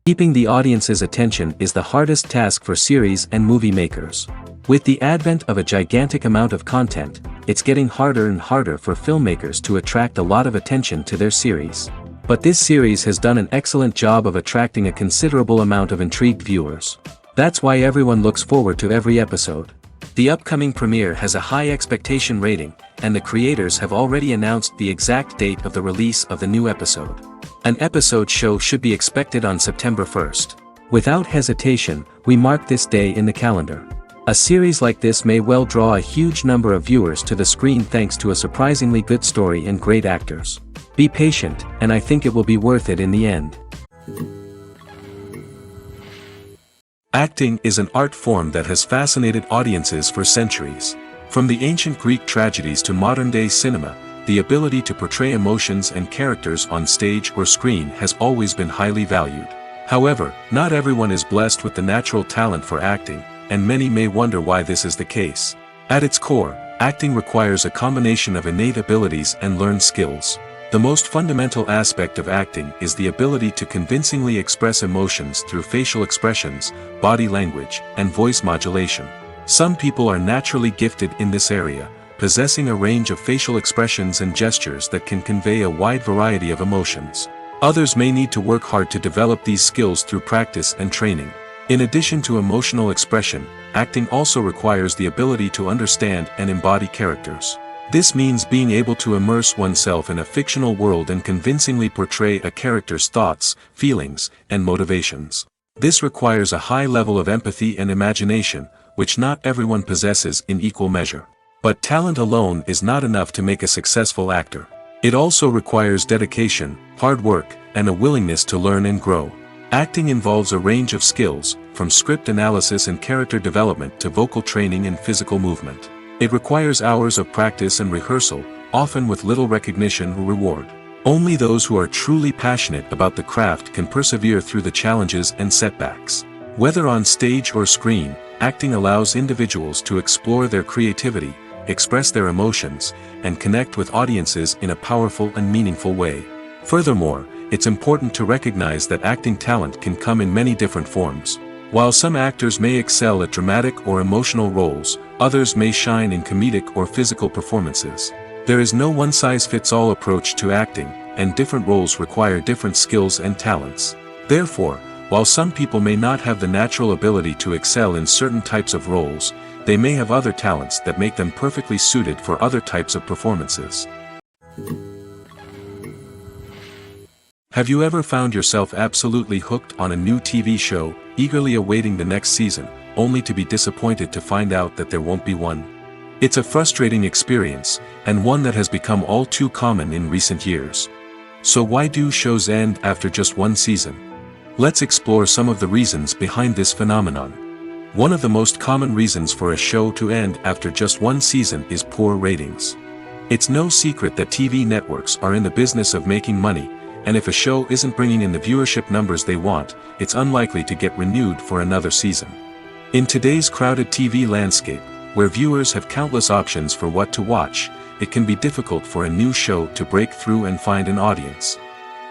Keeping the audience's attention is the hardest task for series and movie makers. With the advent of a gigantic amount of content, it's getting harder and harder for filmmakers to attract a lot of attention to their series. But this series has done an excellent job of attracting a considerable amount of intrigued viewers. That's why everyone looks forward to every episode. The upcoming premiere has a high expectation rating, and the creators have already announced the exact date of the release of the new episode. An episode show should be expected on September 1st. Without hesitation, we mark this day in the calendar. A series like this may well draw a huge number of viewers to the screen thanks to a surprisingly good story and great actors. Be patient, and I think it will be worth it in the end. Acting is an art form that has fascinated audiences for centuries. From the ancient Greek tragedies to modern-day cinema, the ability to portray emotions and characters on stage or screen has always been highly valued. However, not everyone is blessed with the natural talent for acting, and many may wonder why this is the case. At its core, acting requires a combination of innate abilities and learned skills. The most fundamental aspect of acting is the ability to convincingly express emotions through facial expressions, body language, and voice modulation. Some people are naturally gifted in this area, possessing a range of facial expressions and gestures that can convey a wide variety of emotions. Others may need to work hard to develop these skills through practice and training. In addition to emotional expression, acting also requires the ability to understand and embody characters. This means being able to immerse oneself in a fictional world and convincingly portray a character's thoughts, feelings, and motivations. This requires a high level of empathy and imagination, which not everyone possesses in equal measure. But talent alone is not enough to make a successful actor. It also requires dedication, hard work, and a willingness to learn and grow. Acting involves a range of skills, from script analysis and character development to vocal training and physical movement. It requires hours of practice and rehearsal, often with little recognition or reward. Only those who are truly passionate about the craft can persevere through the challenges and setbacks. Whether on stage or screen, acting allows individuals to explore their creativity, express their emotions, and connect with audiences in a powerful and meaningful way. Furthermore, it's important to recognize that acting talent can come in many different forms. While some actors may excel at dramatic or emotional roles, others may shine in comedic or physical performances. There is no one-size-fits-all approach to acting, and different roles require different skills and talents. Therefore, while some people may not have the natural ability to excel in certain types of roles, they may have other talents that make them perfectly suited for other types of performances. Have you ever found yourself absolutely hooked on a new TV show, eagerly awaiting the next season, only to be disappointed to find out that there won't be one? It's a frustrating experience, and one that has become all too common in recent years. So why do shows end after just one season? Let's explore some of the reasons behind this phenomenon. One of the most common reasons for a show to end after just one season is poor ratings. It's no secret that TV networks are in the business of making money, and if a show isn't bringing in the viewership numbers they want, it's unlikely to get renewed for another season. In today's crowded TV landscape, where viewers have countless options for what to watch, it can be difficult for a new show to break through and find an audience.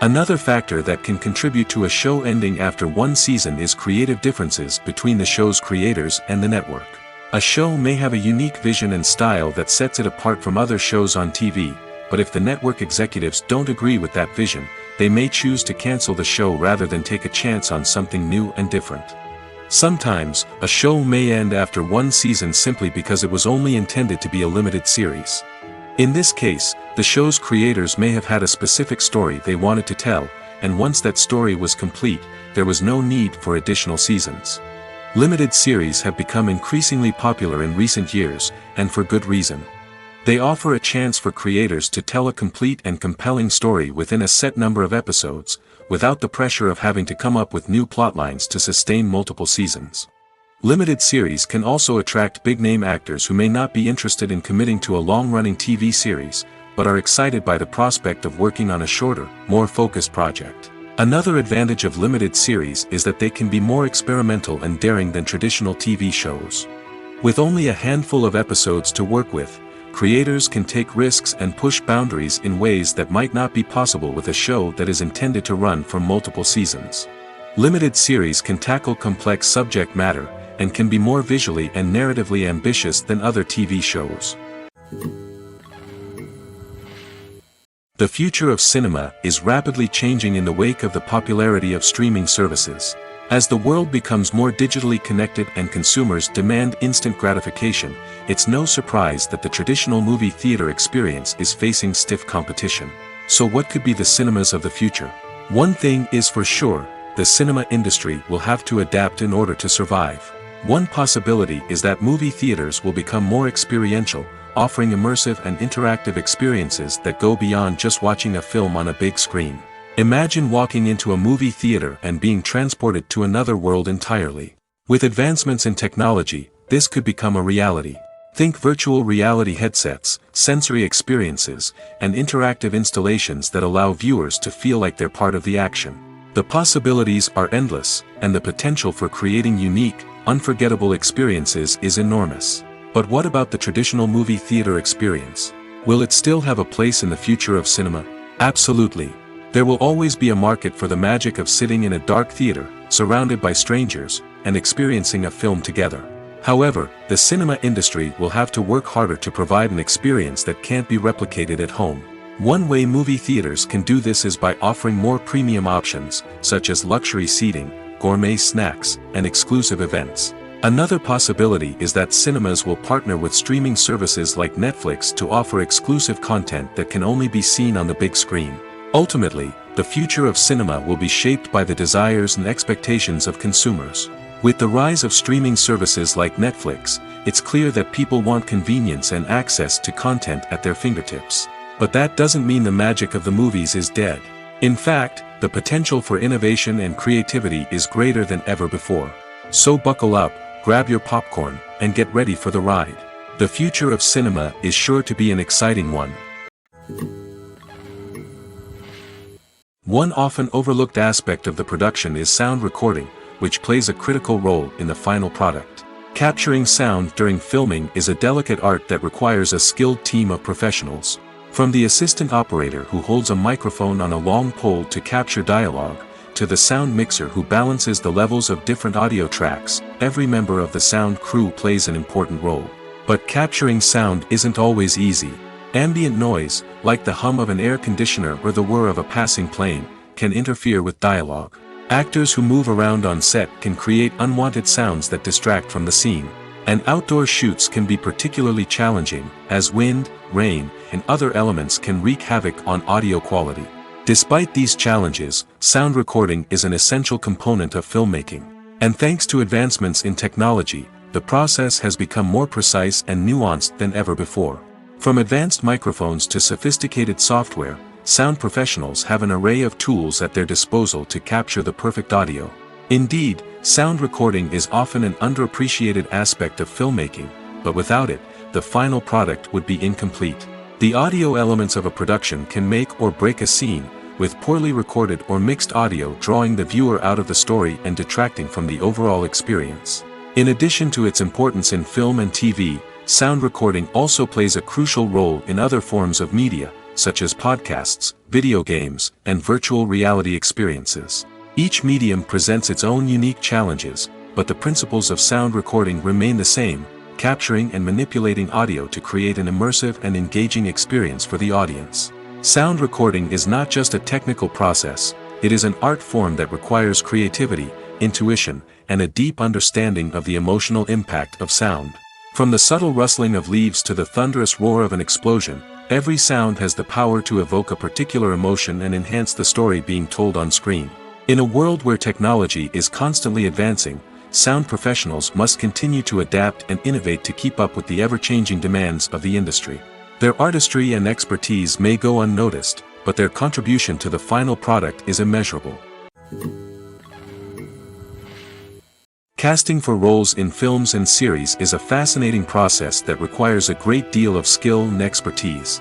Another factor that can contribute to a show ending after one season is creative differences between the show's creators and the network. A show may have a unique vision and style that sets it apart from other shows on TV, but if the network executives don't agree with that vision, they may choose to cancel the show rather than take a chance on something new and different. Sometimes, a show may end after one season simply because it was only intended to be a limited series. In this case, the show's creators may have had a specific story they wanted to tell, and once that story was complete, there was no need for additional seasons. Limited series have become increasingly popular in recent years, and for good reason. They offer a chance for creators to tell a complete and compelling story within a set number of episodes, without the pressure of having to come up with new plotlines to sustain multiple seasons. Limited series can also attract big-name actors who may not be interested in committing to a long-running TV series, but are excited by the prospect of working on a shorter, more focused project. Another advantage of limited series is that they can be more experimental and daring than traditional TV shows. With only a handful of episodes to work with, creators can take risks and push boundaries in ways that might not be possible with a show that is intended to run for multiple seasons. Limited series can tackle complex subject matter, and can be more visually and narratively ambitious than other TV shows. The future of cinema is rapidly changing in the wake of the popularity of streaming services. As the world becomes more digitally connected and consumers demand instant gratification, it's no surprise that the traditional movie theater experience is facing stiff competition. So what could be the cinemas of the future? One thing is for sure, the cinema industry will have to adapt in order to survive. One possibility is that movie theaters will become more experiential, offering immersive and interactive experiences that go beyond just watching a film on a big screen. Imagine walking into a movie theater and being transported to another world entirely. With advancements in technology, this could become a reality. Think virtual reality headsets, sensory experiences, and interactive installations that allow viewers to feel like they're part of the action. The possibilities are endless, and the potential for creating unique, unforgettable experiences is enormous. But what about the traditional movie theater experience? Will it still have a place in the future of cinema? Absolutely. There will always be a market for the magic of sitting in a dark theater, surrounded by strangers, and experiencing a film together. However, the cinema industry will have to work harder to provide an experience that can't be replicated at home. One way movie theaters can do this is by offering more premium options, such as luxury seating, gourmet snacks, and exclusive events. Another possibility is that cinemas will partner with streaming services like Netflix to offer exclusive content that can only be seen on the big screen. Ultimately, the future of cinema will be shaped by the desires and expectations of consumers. With the rise of streaming services like Netflix, it's clear that people want convenience and access to content at their fingertips. But that doesn't mean the magic of the movies is dead. In fact, the potential for innovation and creativity is greater than ever before. So buckle up, grab your popcorn, and get ready for the ride. The future of cinema is sure to be an exciting one. One often overlooked aspect of the production is sound recording, which plays a critical role in the final product. Capturing sound during filming is a delicate art that requires a skilled team of professionals. From the assistant operator who holds a microphone on a long pole to capture dialogue, to the sound mixer who balances the levels of different audio tracks, every member of the sound crew plays an important role. But capturing sound isn't always easy. Ambient noise, like the hum of an air conditioner or the whir of a passing plane, can interfere with dialogue. Actors who move around on set can create unwanted sounds that distract from the scene. And outdoor shoots can be particularly challenging, as wind, rain, and other elements can wreak havoc on audio quality. Despite these challenges, sound recording is an essential component of filmmaking. And thanks to advancements in technology, the process has become more precise and nuanced than ever before. From advanced microphones to sophisticated software, sound professionals have an array of tools at their disposal to capture the perfect audio. Indeed, sound recording is often an underappreciated aspect of filmmaking, but without it, the final product would be incomplete. The audio elements of a production can make or break a scene, with poorly recorded or mixed audio drawing the viewer out of the story and detracting from the overall experience. In addition to its importance in film and TV, sound recording also plays a crucial role in other forms of media, such as podcasts, video games, and virtual reality experiences. Each medium presents its own unique challenges, but the principles of sound recording remain the same, capturing and manipulating audio to create an immersive and engaging experience for the audience. Sound recording is not just a technical process, it is an art form that requires creativity, intuition, and a deep understanding of the emotional impact of sound. From the subtle rustling of leaves to the thunderous roar of an explosion, every sound has the power to evoke a particular emotion and enhance the story being told on screen. In a world where technology is constantly advancing, sound professionals must continue to adapt and innovate to keep up with the ever-changing demands of the industry. Their artistry and expertise may go unnoticed, but their contribution to the final product is immeasurable. Casting for roles in films and series is a fascinating process that requires a great deal of skill and expertise.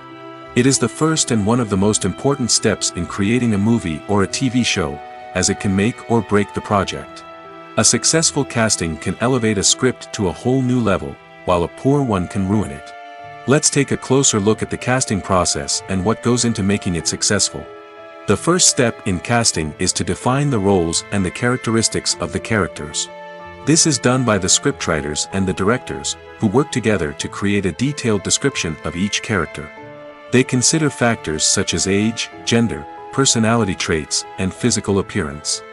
It is the first and one of the most important steps in creating a movie or a TV show, as it can make or break the project. A successful casting can elevate a script to a whole new level, while a poor one can ruin it. Let's take a closer look at the casting process and what goes into making it successful. The first step in casting is to define the roles and the characteristics of the characters. This is done by the scriptwriters and the directors, who work together to create a detailed description of each character. They consider factors such as age, gender, personality traits, and physical appearance.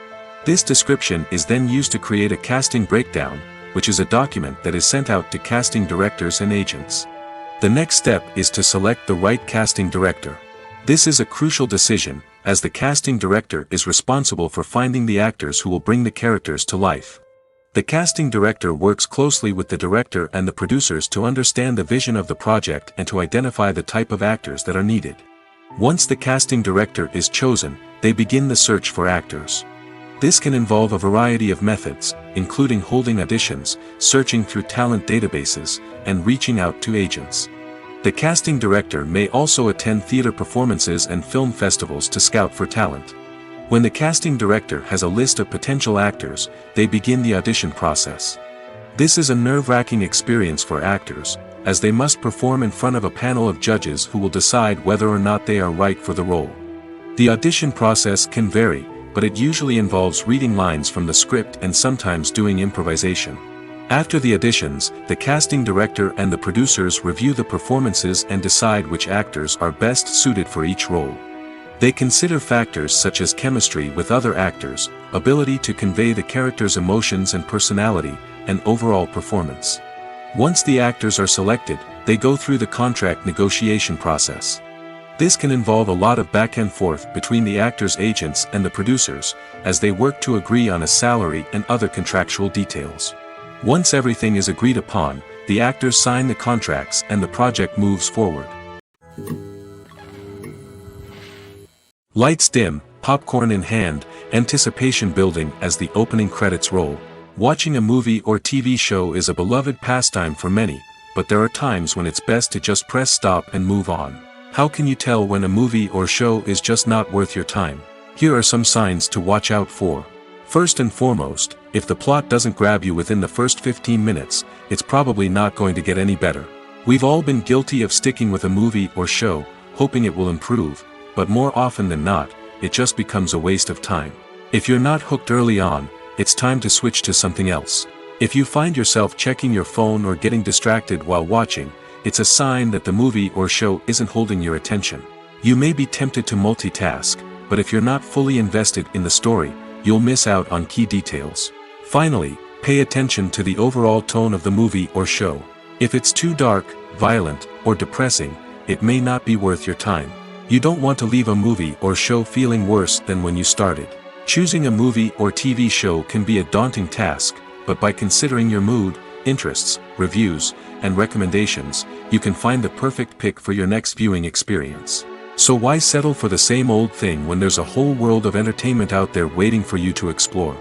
This description is then used to create a casting breakdown, which is a document that is sent out to casting directors and agents. The next step is to select the right casting director. This is a crucial decision, as the casting director is responsible for finding the actors who will bring the characters to life. The casting director works closely with the director and the producers to understand the vision of the project and to identify the type of actors that are needed. Once the casting director is chosen, they begin the search for actors. This can involve a variety of methods, including holding auditions, searching through talent databases, and reaching out to agents. The casting director may also attend theater performances and film festivals to scout for talent. When the casting director has a list of potential actors, they begin the audition process. This is a nerve-wracking experience for actors, as they must perform in front of a panel of judges who will decide whether or not they are right for the role. The audition process can vary, but it usually involves reading lines from the script and sometimes doing improvisation. After the auditions, the casting director and the producers review the performances and decide which actors are best suited for each role. They consider factors such as chemistry with other actors, ability to convey the character's emotions and personality, and overall performance. Once the actors are selected, they go through the contract negotiation process. This can involve a lot of back and forth between the actors' agents and the producers, as they work to agree on a salary and other contractual details. Once everything is agreed upon, the actors sign the contracts and the project moves forward. Lights dim, popcorn in hand, anticipation building as the opening credits roll. Watching a movie or TV show is a beloved pastime for many, but there are times when it's best to just press stop and move on. How can you tell when a movie or show is just not worth your time? Here are some signs to watch out for. First and foremost, if the plot doesn't grab you within the first 15 minutes, it's probably not going to get any better. We've all been guilty of sticking with a movie or show, hoping it will improve, but more often than not, it just becomes a waste of time. If you're not hooked early on, it's time to switch to something else. If you find yourself checking your phone or getting distracted while watching, it's a sign that the movie or show isn't holding your attention. You may be tempted to multitask, but if you're not fully invested in the story, you'll miss out on key details. Finally, pay attention to the overall tone of the movie or show. If it's too dark, violent, or depressing, it may not be worth your time. You don't want to leave a movie or show feeling worse than when you started. Choosing a movie or TV show can be a daunting task, but by considering your mood, interests, reviews, and recommendations, you can find the perfect pick for your next viewing experience. So why settle for the same old thing when there's a whole world of entertainment out there waiting for you to explore?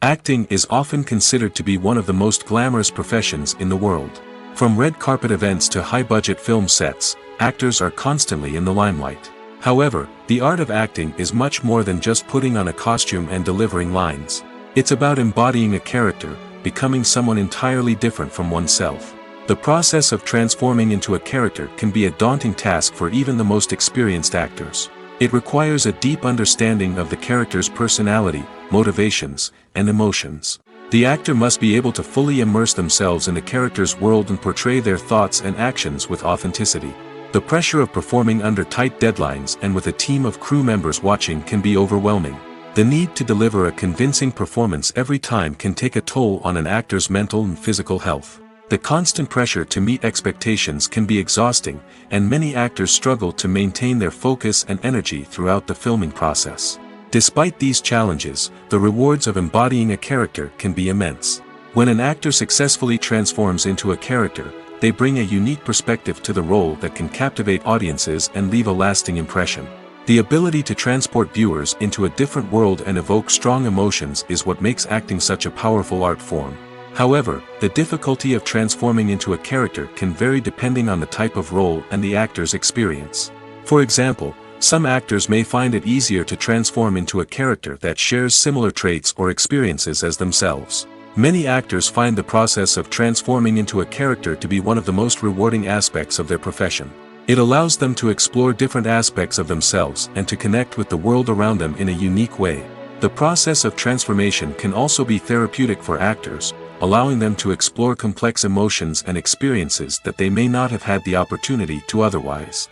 Acting is often considered to be one of the most glamorous professions in the world. From red carpet events to high-budget film sets, actors are constantly in the limelight. However, the art of acting is much more than just putting on a costume and delivering lines. It's about embodying a character, becoming someone entirely different from oneself. The process of transforming into a character can be a daunting task for even the most experienced actors. It requires a deep understanding of the character's personality, motivations, and emotions. The actor must be able to fully immerse themselves in the character's world and portray their thoughts and actions with authenticity. The pressure of performing under tight deadlines and with a team of crew members watching can be overwhelming. The need to deliver a convincing performance every time can take a toll on an actor's mental and physical health. The constant pressure to meet expectations can be exhausting, and many actors struggle to maintain their focus and energy throughout the filming process. Despite these challenges, the rewards of embodying a character can be immense. When an actor successfully transforms into a character, they bring a unique perspective to the role that can captivate audiences and leave a lasting impression. The ability to transport viewers into a different world and evoke strong emotions is what makes acting such a powerful art form. However, the difficulty of transforming into a character can vary depending on the type of role and the actor's experience. For example, some actors may find it easier to transform into a character that shares similar traits or experiences as themselves. Many actors find the process of transforming into a character to be one of the most rewarding aspects of their profession. It allows them to explore different aspects of themselves and to connect with the world around them in a unique way. The process of transformation can also be therapeutic for actors, allowing them to explore complex emotions and experiences that they may not have had the opportunity to otherwise.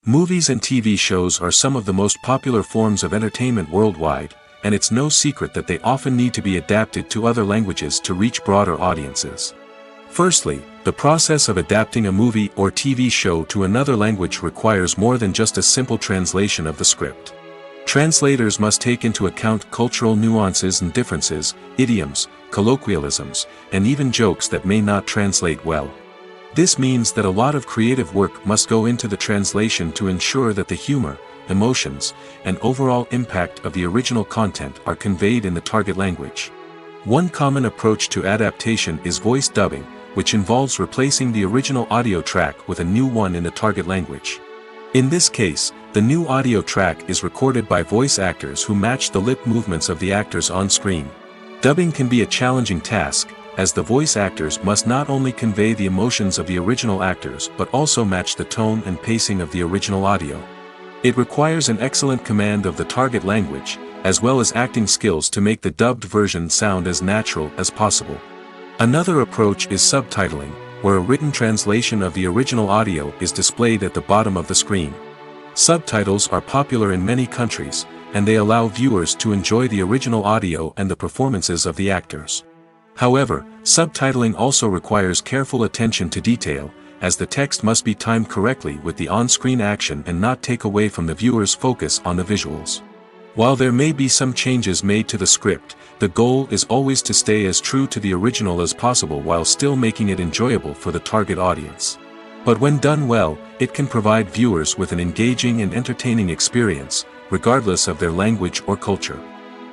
Movies and TV shows are some of the most popular forms of entertainment worldwide, and it's no secret that they often need to be adapted to other languages to reach broader audiences. Firstly, the process of adapting a movie or TV show to another language requires more than just a simple translation of the script. Translators must take into account cultural nuances and differences, idioms, colloquialisms, and even jokes that may not translate well. This means that a lot of creative work must go into the translation to ensure that the humor, emotions, and overall impact of the original content are conveyed in the target language. One common approach to adaptation is voice dubbing, which involves replacing the original audio track with a new one in the target language. In this case, the new audio track is recorded by voice actors who match the lip movements of the actors on screen. Dubbing can be a challenging task, as the voice actors must not only convey the emotions of the original actors but also match the tone and pacing of the original audio. It requires an excellent command of the target language, as well as acting skills to make the dubbed version sound as natural as possible. Another approach is subtitling, where a written translation of the original audio is displayed at the bottom of the screen. Subtitles are popular in many countries, and they allow viewers to enjoy the original audio and the performances of the actors. However, subtitling also requires careful attention to detail, as the text must be timed correctly with the on-screen action and not take away from the viewer's focus on the visuals. While there may be some changes made to the script, the goal is always to stay as true to the original as possible while still making it enjoyable for the target audience. But when done well, it can provide viewers with an engaging and entertaining experience, regardless of their language or culture.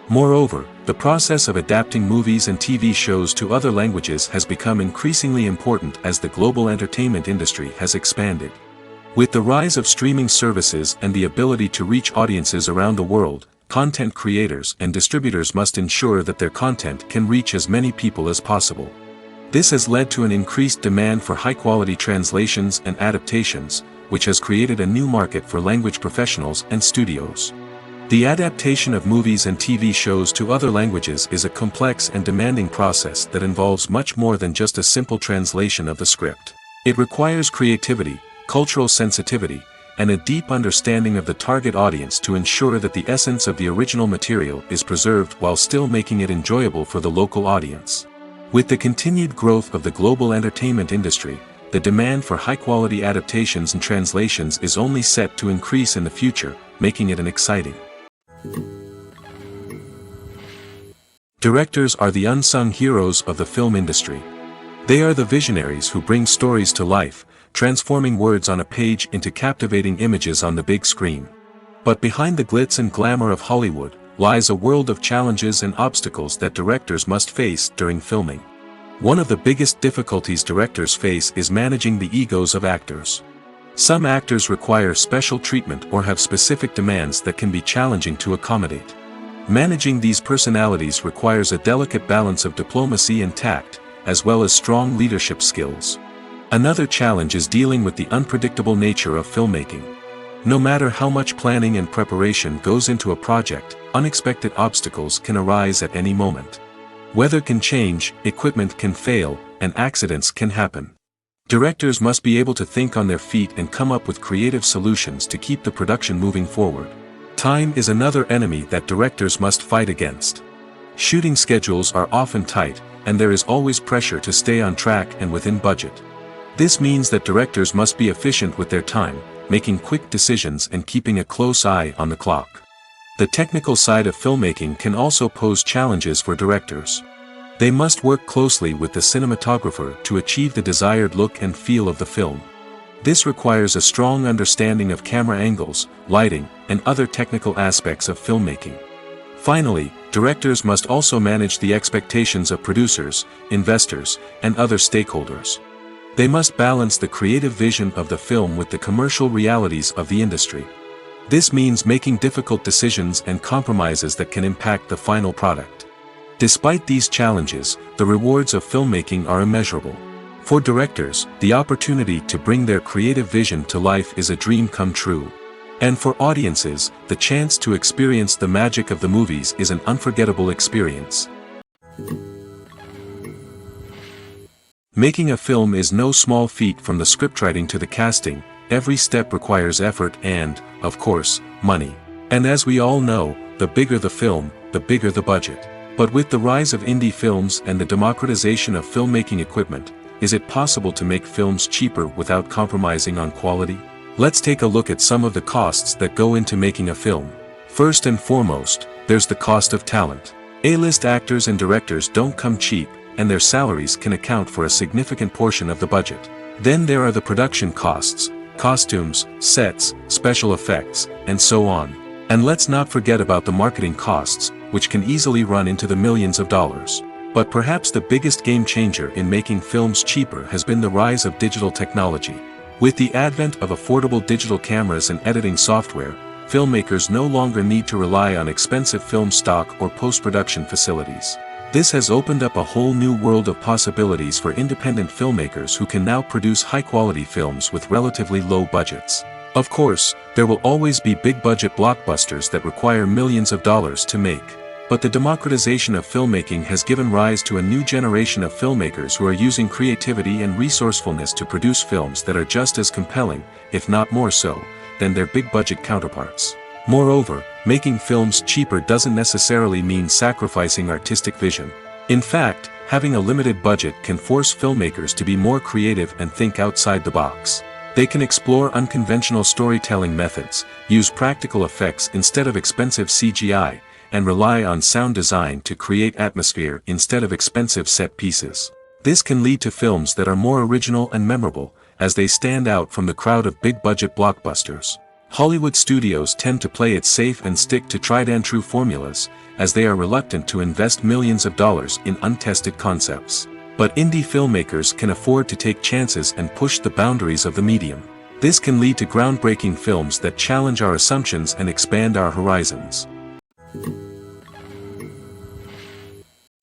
Moreover, the process of adapting movies and TV shows to other languages has become increasingly important as the global entertainment industry has expanded. With the rise of streaming services and the ability to reach audiences around the world, content creators and distributors must ensure that their content can reach as many people as possible. This has led to an increased demand for high-quality translations and adaptations, which has created a new market for language professionals and studios. The adaptation of movies and TV shows to other languages is a complex and demanding process that involves much more than just a simple translation of the script. It requires creativity, cultural sensitivity, and a deep understanding of the target audience to ensure that the essence of the original material is preserved while still making it enjoyable for the local audience. With the continued growth of the global entertainment industry, the demand for high-quality adaptations and translations is only set to increase in the future, making it an exciting. Directors are the unsung heroes of the film industry. They are the visionaries who bring stories to life, transforming words on a page into captivating images on the big screen. But behind the glitz and glamour of Hollywood lies a world of challenges and obstacles that directors must face during filming. One of the biggest difficulties directors face is managing the egos of actors. Some actors require special treatment or have specific demands that can be challenging to accommodate. Managing these personalities requires a delicate balance of diplomacy and tact, as well as strong leadership skills. Another challenge is dealing with the unpredictable nature of filmmaking. No matter how much planning and preparation goes into a project, unexpected obstacles can arise at any moment. Weather can change, equipment can fail, and accidents can happen. Directors must be able to think on their feet and come up with creative solutions to keep the production moving forward. Time is another enemy that directors must fight against. Shooting schedules are often tight, and there is always pressure to stay on track and within budget. This means that directors must be efficient with their time, making quick decisions and keeping a close eye on the clock. The technical side of filmmaking can also pose challenges for directors. They must work closely with the cinematographer to achieve the desired look and feel of the film. This requires a strong understanding of camera angles, lighting, and other technical aspects of filmmaking. Finally, directors must also manage the expectations of producers, investors, and other stakeholders. They must balance the creative vision of the film with the commercial realities of the industry. This means making difficult decisions and compromises that can impact the final product. Despite these challenges, the rewards of filmmaking are immeasurable. For directors, the opportunity to bring their creative vision to life is a dream come true. And for audiences, the chance to experience the magic of the movies is an unforgettable experience. Making a film is no small feat. From the scriptwriting to the casting, every step requires effort and, of course, money. And as we all know, the bigger the film, the bigger the budget. But with the rise of indie films and the democratization of filmmaking equipment, is it possible to make films cheaper without compromising on quality? Let's take a look at some of the costs that go into making a film. First and foremost, there's the cost of talent. A-list actors and directors don't come cheap, and their salaries can account for a significant portion of the budget. Then there are the production costs, costumes, sets, special effects, and so on. And let's not forget about the marketing costs, which can easily run into the millions of dollars. But perhaps the biggest game changer in making films cheaper has been the rise of digital technology. With the advent of affordable digital cameras and editing software, filmmakers no longer need to rely on expensive film stock or post-production facilities. This has opened up a whole new world of possibilities for independent filmmakers who can now produce high-quality films with relatively low budgets. Of course, there will always be big-budget blockbusters that require millions of dollars to make. But the democratization of filmmaking has given rise to a new generation of filmmakers who are using creativity and resourcefulness to produce films that are just as compelling, if not more so, than their big-budget counterparts. Moreover, making films cheaper doesn't necessarily mean sacrificing artistic vision. In fact, having a limited budget can force filmmakers to be more creative and think outside the box. They can explore unconventional storytelling methods, use practical effects instead of expensive CGI, and rely on sound design to create atmosphere instead of expensive set pieces. This can lead to films that are more original and memorable, as they stand out from the crowd of big-budget blockbusters. Hollywood studios tend to play it safe and stick to tried-and-true formulas, as they are reluctant to invest millions of dollars in untested concepts. But indie filmmakers can afford to take chances and push the boundaries of the medium. This can lead to groundbreaking films that challenge our assumptions and expand our horizons.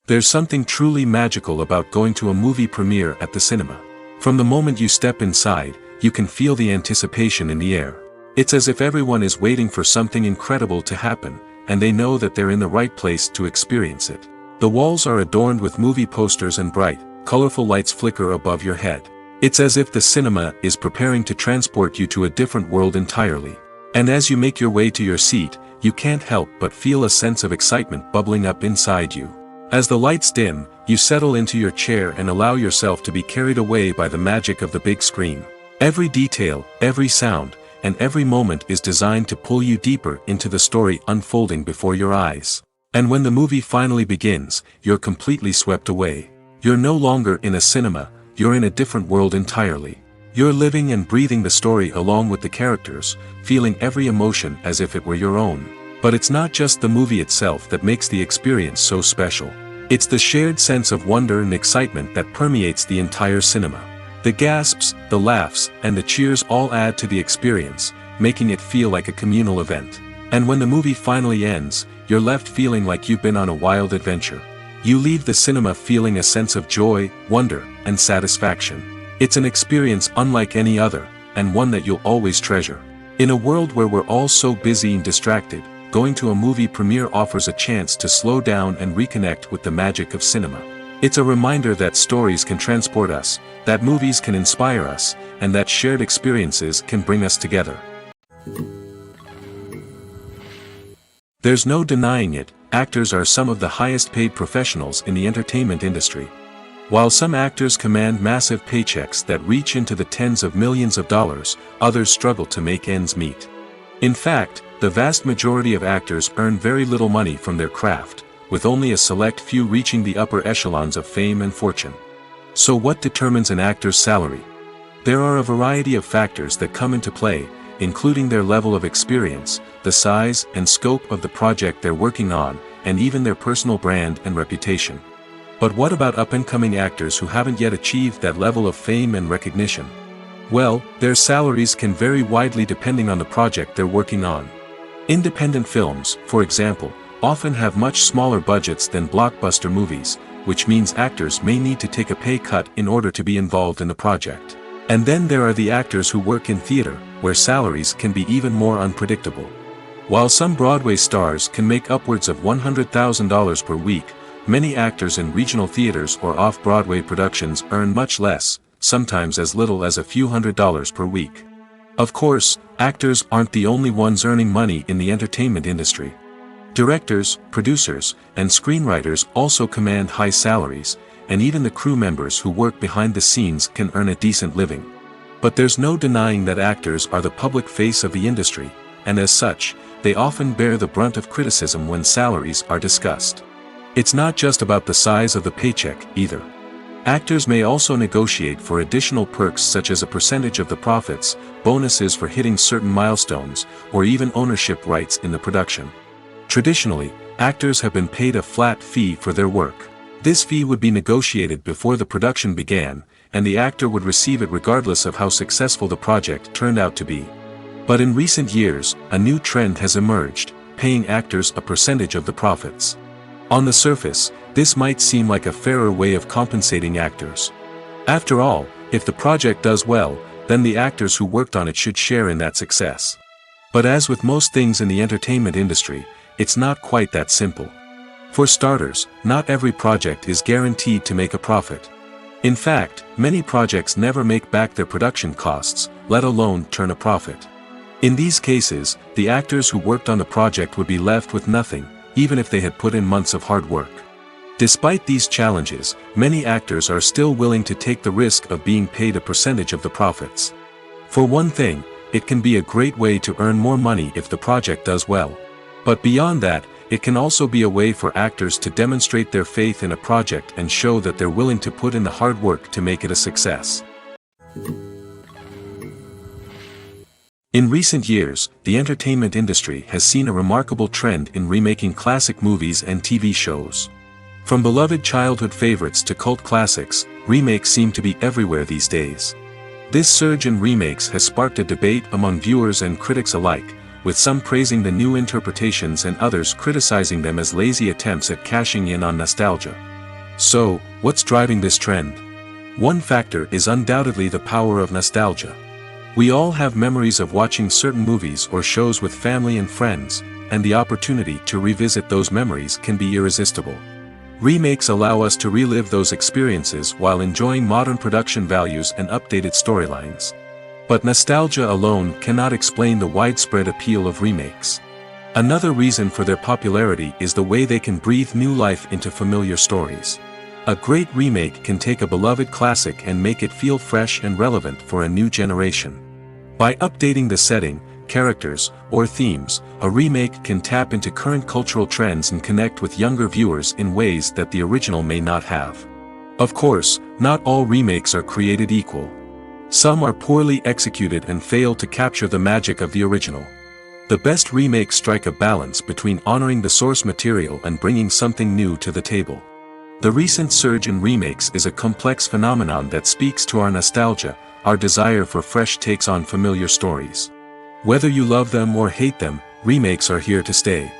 There's something truly magical about going to a movie premiere at the cinema. From the moment you step inside, you can feel the anticipation in the air. It's as if everyone is waiting for something incredible to happen, and they know that they're in the right place to experience it. The walls are adorned with movie posters and bright, colorful lights flicker above your head. It's as if the cinema is preparing to transport you to a different world entirely. And as you make your way to your seat, you can't help but feel a sense of excitement bubbling up inside you. As the lights dim, you settle into your chair and allow yourself to be carried away by the magic of the big screen. Every detail, every sound, and every moment is designed to pull you deeper into the story unfolding before your eyes. And when the movie finally begins, you're completely swept away. You're no longer in a cinema, you're in a different world entirely. You're living and breathing the story along with the characters, feeling every emotion as if it were your own. But it's not just the movie itself that makes the experience so special. It's the shared sense of wonder and excitement that permeates the entire cinema. The gasps, the laughs, and the cheers all add to the experience, making it feel like a communal event. And when the movie finally ends, you're left feeling like you've been on a wild adventure. You leave the cinema feeling a sense of joy, wonder, and satisfaction. It's an experience unlike any other, and one that you'll always treasure. In a world where we're all so busy and distracted, going to a movie premiere offers a chance to slow down and reconnect with the magic of cinema. It's a reminder that stories can transport us, that movies can inspire us, and that shared experiences can bring us together. There's no denying it, actors are some of the highest paid professionals in the entertainment industry. While some actors command massive paychecks that reach into the tens of millions of dollars, others struggle to make ends meet. In fact, the vast majority of actors earn very little money from their craft, with only a select few reaching the upper echelons of fame and fortune. So what determines an actor's salary? There are a variety of factors that come into play, including their level of experience, the size and scope of the project they're working on, and even their personal brand and reputation. But what about up-and-coming actors who haven't yet achieved that level of fame and recognition? Well, their salaries can vary widely depending on the project they're working on. Independent films, for example, often have much smaller budgets than blockbuster movies, which means actors may need to take a pay cut in order to be involved in the project. And then there are the actors who work in theater, where salaries can be even more unpredictable. While some Broadway stars can make upwards of $100,000 per week, many actors in regional theaters or off-Broadway productions earn much less, sometimes as little as a few $100s per week. Of course, actors aren't the only ones earning money in the entertainment industry. Directors, producers, and screenwriters also command high salaries, and even the crew members who work behind the scenes can earn a decent living. But there's no denying that actors are the public face of the industry, and as such, they often bear the brunt of criticism when salaries are discussed. It's not just about the size of the paycheck, either. Actors may also negotiate for additional perks such as a percentage of the profits, bonuses for hitting certain milestones, or even ownership rights in the production. Traditionally, actors have been paid a flat fee for their work. This fee would be negotiated before the production began, and the actor would receive it regardless of how successful the project turned out to be. But in recent years, a new trend has emerged, paying actors a percentage of the profits. On the surface, this might seem like a fairer way of compensating actors. After all, if the project does well, then the actors who worked on it should share in that success. But as with most things in the entertainment industry, it's not quite that simple. For starters, not every project is guaranteed to make a profit. In fact, many projects never make back their production costs, let alone turn a profit. In these cases, the actors who worked on the project would be left with nothing, even if they had put in months of hard work. Despite these challenges, many actors are still willing to take the risk of being paid a percentage of the profits. For one thing, it can be a great way to earn more money if the project does well. But beyond that, it can also be a way for actors to demonstrate their faith in a project and show that they're willing to put in the hard work to make it a success. In recent years, the entertainment industry has seen a remarkable trend in remaking classic movies and TV shows. From beloved childhood favorites to cult classics, remakes seem to be everywhere these days. This surge in remakes has sparked a debate among viewers and critics alike, with some praising the new interpretations and others criticizing them as lazy attempts at cashing in on nostalgia. So, what's driving this trend? One factor is undoubtedly the power of nostalgia. We all have memories of watching certain movies or shows with family and friends, and the opportunity to revisit those memories can be irresistible. Remakes allow us to relive those experiences while enjoying modern production values and updated storylines. But nostalgia alone cannot explain the widespread appeal of remakes. Another reason for their popularity is the way they can breathe new life into familiar stories. A great remake can take a beloved classic and make it feel fresh and relevant for a new generation. By updating the setting, characters, or themes, a remake can tap into current cultural trends and connect with younger viewers in ways that the original may not have. Of course, not all remakes are created equal. Some are poorly executed and fail to capture the magic of the original. The best remakes strike a balance between honoring the source material and bringing something new to the table. The recent surge in remakes is a complex phenomenon that speaks to our nostalgia, our desire for fresh takes on familiar stories. Whether you love them or hate them, remakes are here to stay.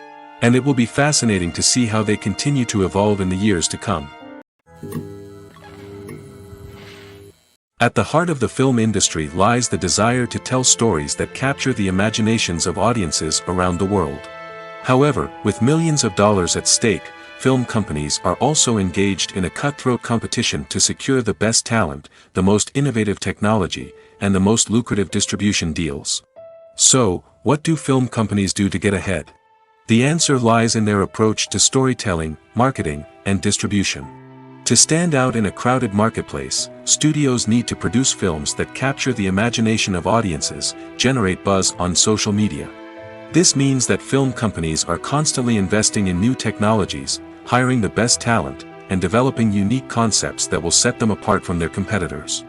And it will be fascinating to see how they continue to evolve in the years to come. At the heart of the film industry lies the desire to tell stories that capture the imaginations of audiences around the world. However, with millions of dollars at stake, film companies are also engaged in a cutthroat competition to secure the best talent, the most innovative technology, and the most lucrative distribution deals. So, what do film companies do to get ahead? The answer lies in their approach to storytelling, marketing, and distribution. To stand out in a crowded marketplace, studios need to produce films that capture the imagination of audiences, generate buzz on social media. This means that film companies are constantly investing in new technologies, hiring the best talent, and developing unique concepts that will set them apart from their competitors.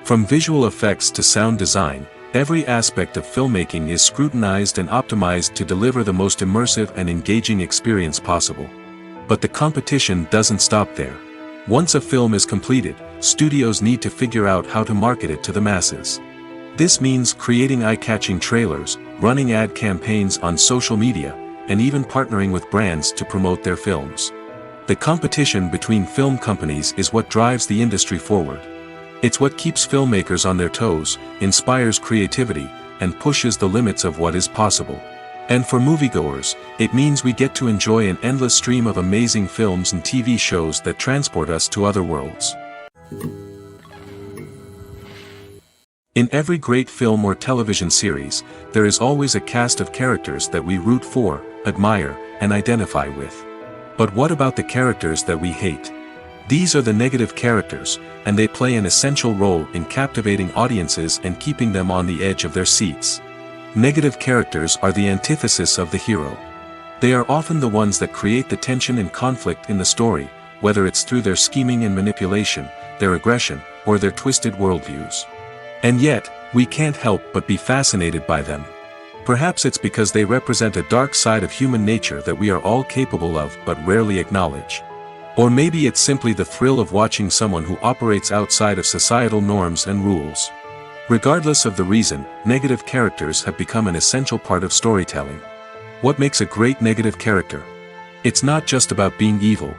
From visual effects to sound design, every aspect of filmmaking is scrutinized and optimized to deliver the most immersive and engaging experience possible. But the competition doesn't stop there. Once a film is completed, studios need to figure out how to market it to the masses. This means creating eye-catching trailers, running ad campaigns on social media, and even partnering with brands to promote their films. The competition between film companies is what drives the industry forward. It's what keeps filmmakers on their toes, inspires creativity, and pushes the limits of what is possible. And for moviegoers, it means we get to enjoy an endless stream of amazing films and TV shows that transport us to other worlds. In every great film or television series, there is always a cast of characters that we root for, admire, and identify with. But what about the characters that we hate? These are the negative characters, and they play an essential role in captivating audiences and keeping them on the edge of their seats. Negative characters are the antithesis of the hero. They are often the ones that create the tension and conflict in the story, whether it's through their scheming and manipulation, their aggression, or their twisted worldviews. And yet, we can't help but be fascinated by them. Perhaps it's because they represent a dark side of human nature that we are all capable of but rarely acknowledge. Or maybe it's simply the thrill of watching someone who operates outside of societal norms and rules. Regardless of the reason, negative characters have become an essential part of storytelling. What makes a great negative character? It's not just about being evil.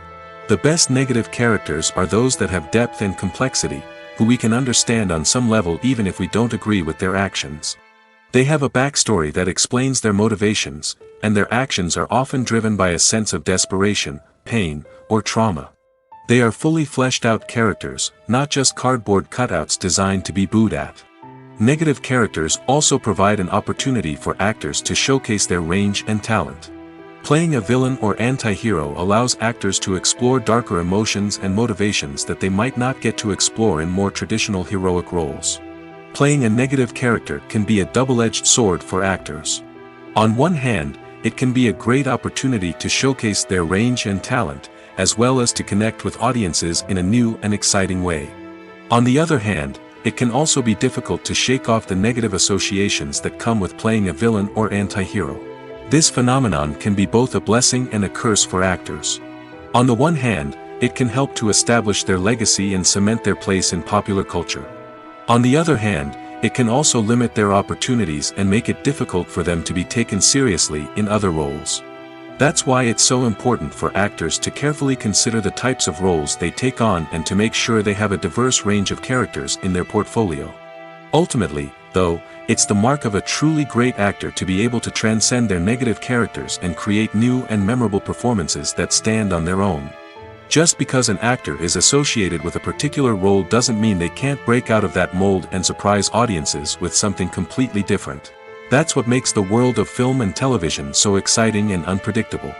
The best negative characters are those that have depth and complexity, who we can understand on some level even if we don't agree with their actions. They have a backstory that explains their motivations, and their actions are often driven by a sense of desperation, pain, or trauma. They are fully fleshed out characters, not just cardboard cutouts designed to be booed at. Negative characters also provide an opportunity for actors to showcase their range and talent. Playing a villain or anti-hero allows actors to explore darker emotions and motivations that they might not get to explore in more traditional heroic roles. Playing a negative character can be a double-edged sword for actors. On one hand, it can be a great opportunity to showcase their range and talent, as well as to connect with audiences in a new and exciting way. On the other hand, it can also be difficult to shake off the negative associations that come with playing a villain or anti-hero. This phenomenon can be both a blessing and a curse for actors. On the one hand, it can help to establish their legacy and cement their place in popular culture. On the other hand, it can also limit their opportunities and make it difficult for them to be taken seriously in other roles. That's why it's so important for actors to carefully consider the types of roles they take on and to make sure they have a diverse range of characters in their portfolio. Ultimately, though, it's the mark of a truly great actor to be able to transcend their negative characters and create new and memorable performances that stand on their own. Just because an actor is associated with a particular role doesn't mean they can't break out of that mold and surprise audiences with something completely different. That's what makes the world of film and television so exciting and unpredictable.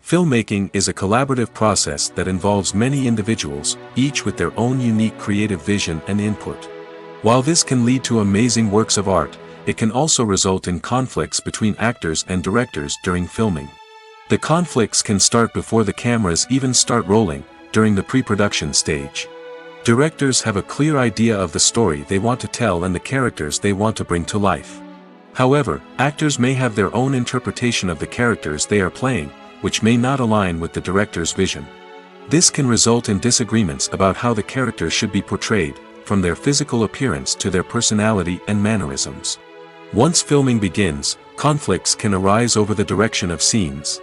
Filmmaking is a collaborative process that involves many individuals, each with their own unique creative vision and input. While this can lead to amazing works of art, it can also result in conflicts between actors and directors during filming. The conflicts can start before the cameras even start rolling, during the pre-production stage. Directors have a clear idea of the story they want to tell and the characters they want to bring to life. However, actors may have their own interpretation of the characters they are playing, which may not align with the director's vision. This can result in disagreements about how the characters should be portrayed, from their physical appearance to their personality and mannerisms. Once filming begins, conflicts can arise over the direction of scenes.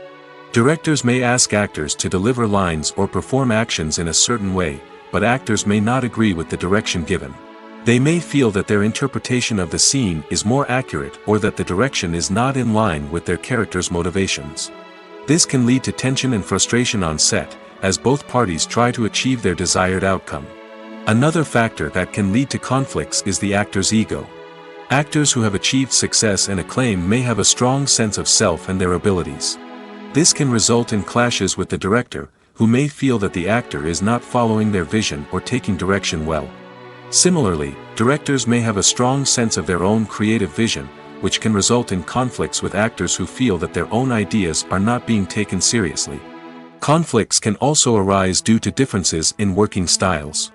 Directors may ask actors to deliver lines or perform actions in a certain way, but actors may not agree with the direction given. They may feel that their interpretation of the scene is more accurate or that the direction is not in line with their character's motivations. This can lead to tension and frustration on set, as both parties try to achieve their desired outcome. Another factor that can lead to conflicts is the actor's ego. Actors who have achieved success and acclaim may have a strong sense of self and their abilities. This can result in clashes with the director, who may feel that the actor is not following their vision or taking direction well. Similarly, directors may have a strong sense of their own creative vision, which can result in conflicts with actors who feel that their own ideas are not being taken seriously. Conflicts can also arise due to differences in working styles.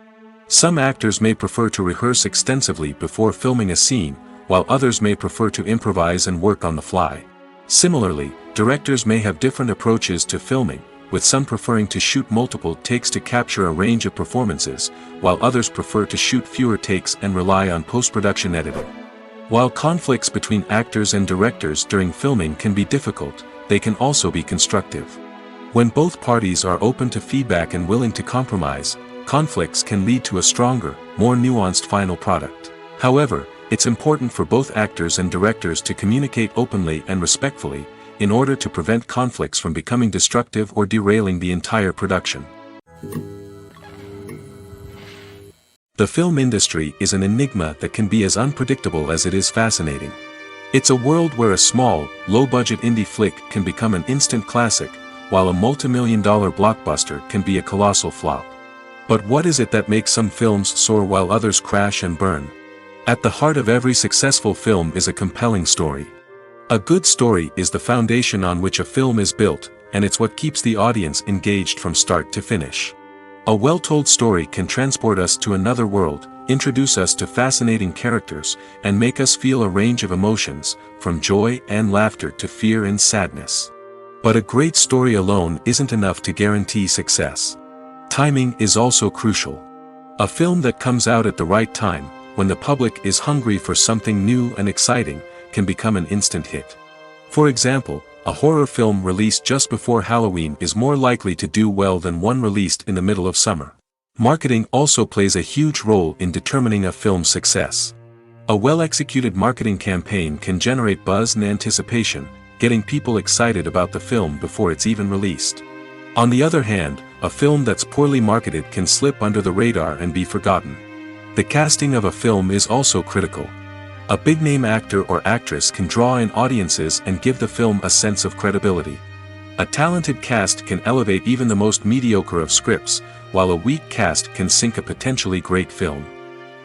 Some actors may prefer to rehearse extensively before filming a scene, while others may prefer to improvise and work on the fly. Similarly, directors may have different approaches to filming, with some preferring to shoot multiple takes to capture a range of performances, while others prefer to shoot fewer takes and rely on post-production editing. While conflicts between actors and directors during filming can be difficult, they can also be constructive. When both parties are open to feedback and willing to compromise, conflicts can lead to a stronger, more nuanced final product. However, it's important for both actors and directors to communicate openly and respectfully, in order to prevent conflicts from becoming destructive or derailing the entire production. The film industry is an enigma that can be as unpredictable as it is fascinating. It's a world where a small, low-budget indie flick can become an instant classic, while a multi-million-dollar blockbuster can be a colossal flop. But what is it that makes some films soar while others crash and burn? At the heart of every successful film is a compelling story. A good story is the foundation on which a film is built, and it's what keeps the audience engaged from start to finish. A well-told story can transport us to another world, introduce us to fascinating characters, and make us feel a range of emotions, from joy and laughter to fear and sadness. But a great story alone isn't enough to guarantee success. Timing is also crucial. A film that comes out at the right time, when the public is hungry for something new and exciting, can become an instant hit. For example, a horror film released just before Halloween is more likely to do well than one released in the middle of summer. Marketing also plays a huge role in determining a film's success. A well-executed marketing campaign can generate buzz and anticipation, getting people excited about the film before it's even released. On the other hand, a film that's poorly marketed can slip under the radar and be forgotten. The casting of a film is also critical. A big-name actor or actress can draw in audiences and give the film a sense of credibility. A talented cast can elevate even the most mediocre of scripts, while a weak cast can sink a potentially great film.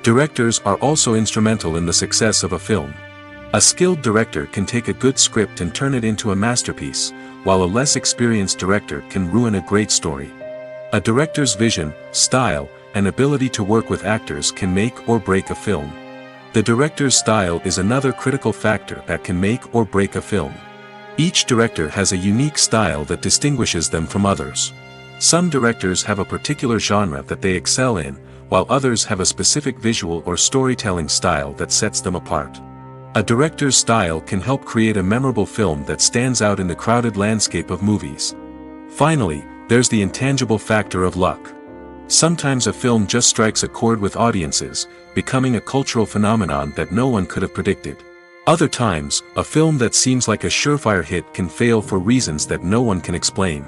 Directors are also instrumental in the success of a film. A skilled director can take a good script and turn it into a masterpiece, while a less experienced director can ruin a great story. A director's vision, style, and ability to work with actors can make or break a film. The director's style is another critical factor that can make or break a film. Each director has a unique style that distinguishes them from others. Some directors have a particular genre that they excel in, while others have a specific visual or storytelling style that sets them apart. A director's style can help create a memorable film that stands out in the crowded landscape of movies. Finally, there's the intangible factor of luck. Sometimes a film just strikes a chord with audiences, becoming a cultural phenomenon that no one could have predicted. Other times, a film that seems like a surefire hit can fail for reasons that no one can explain.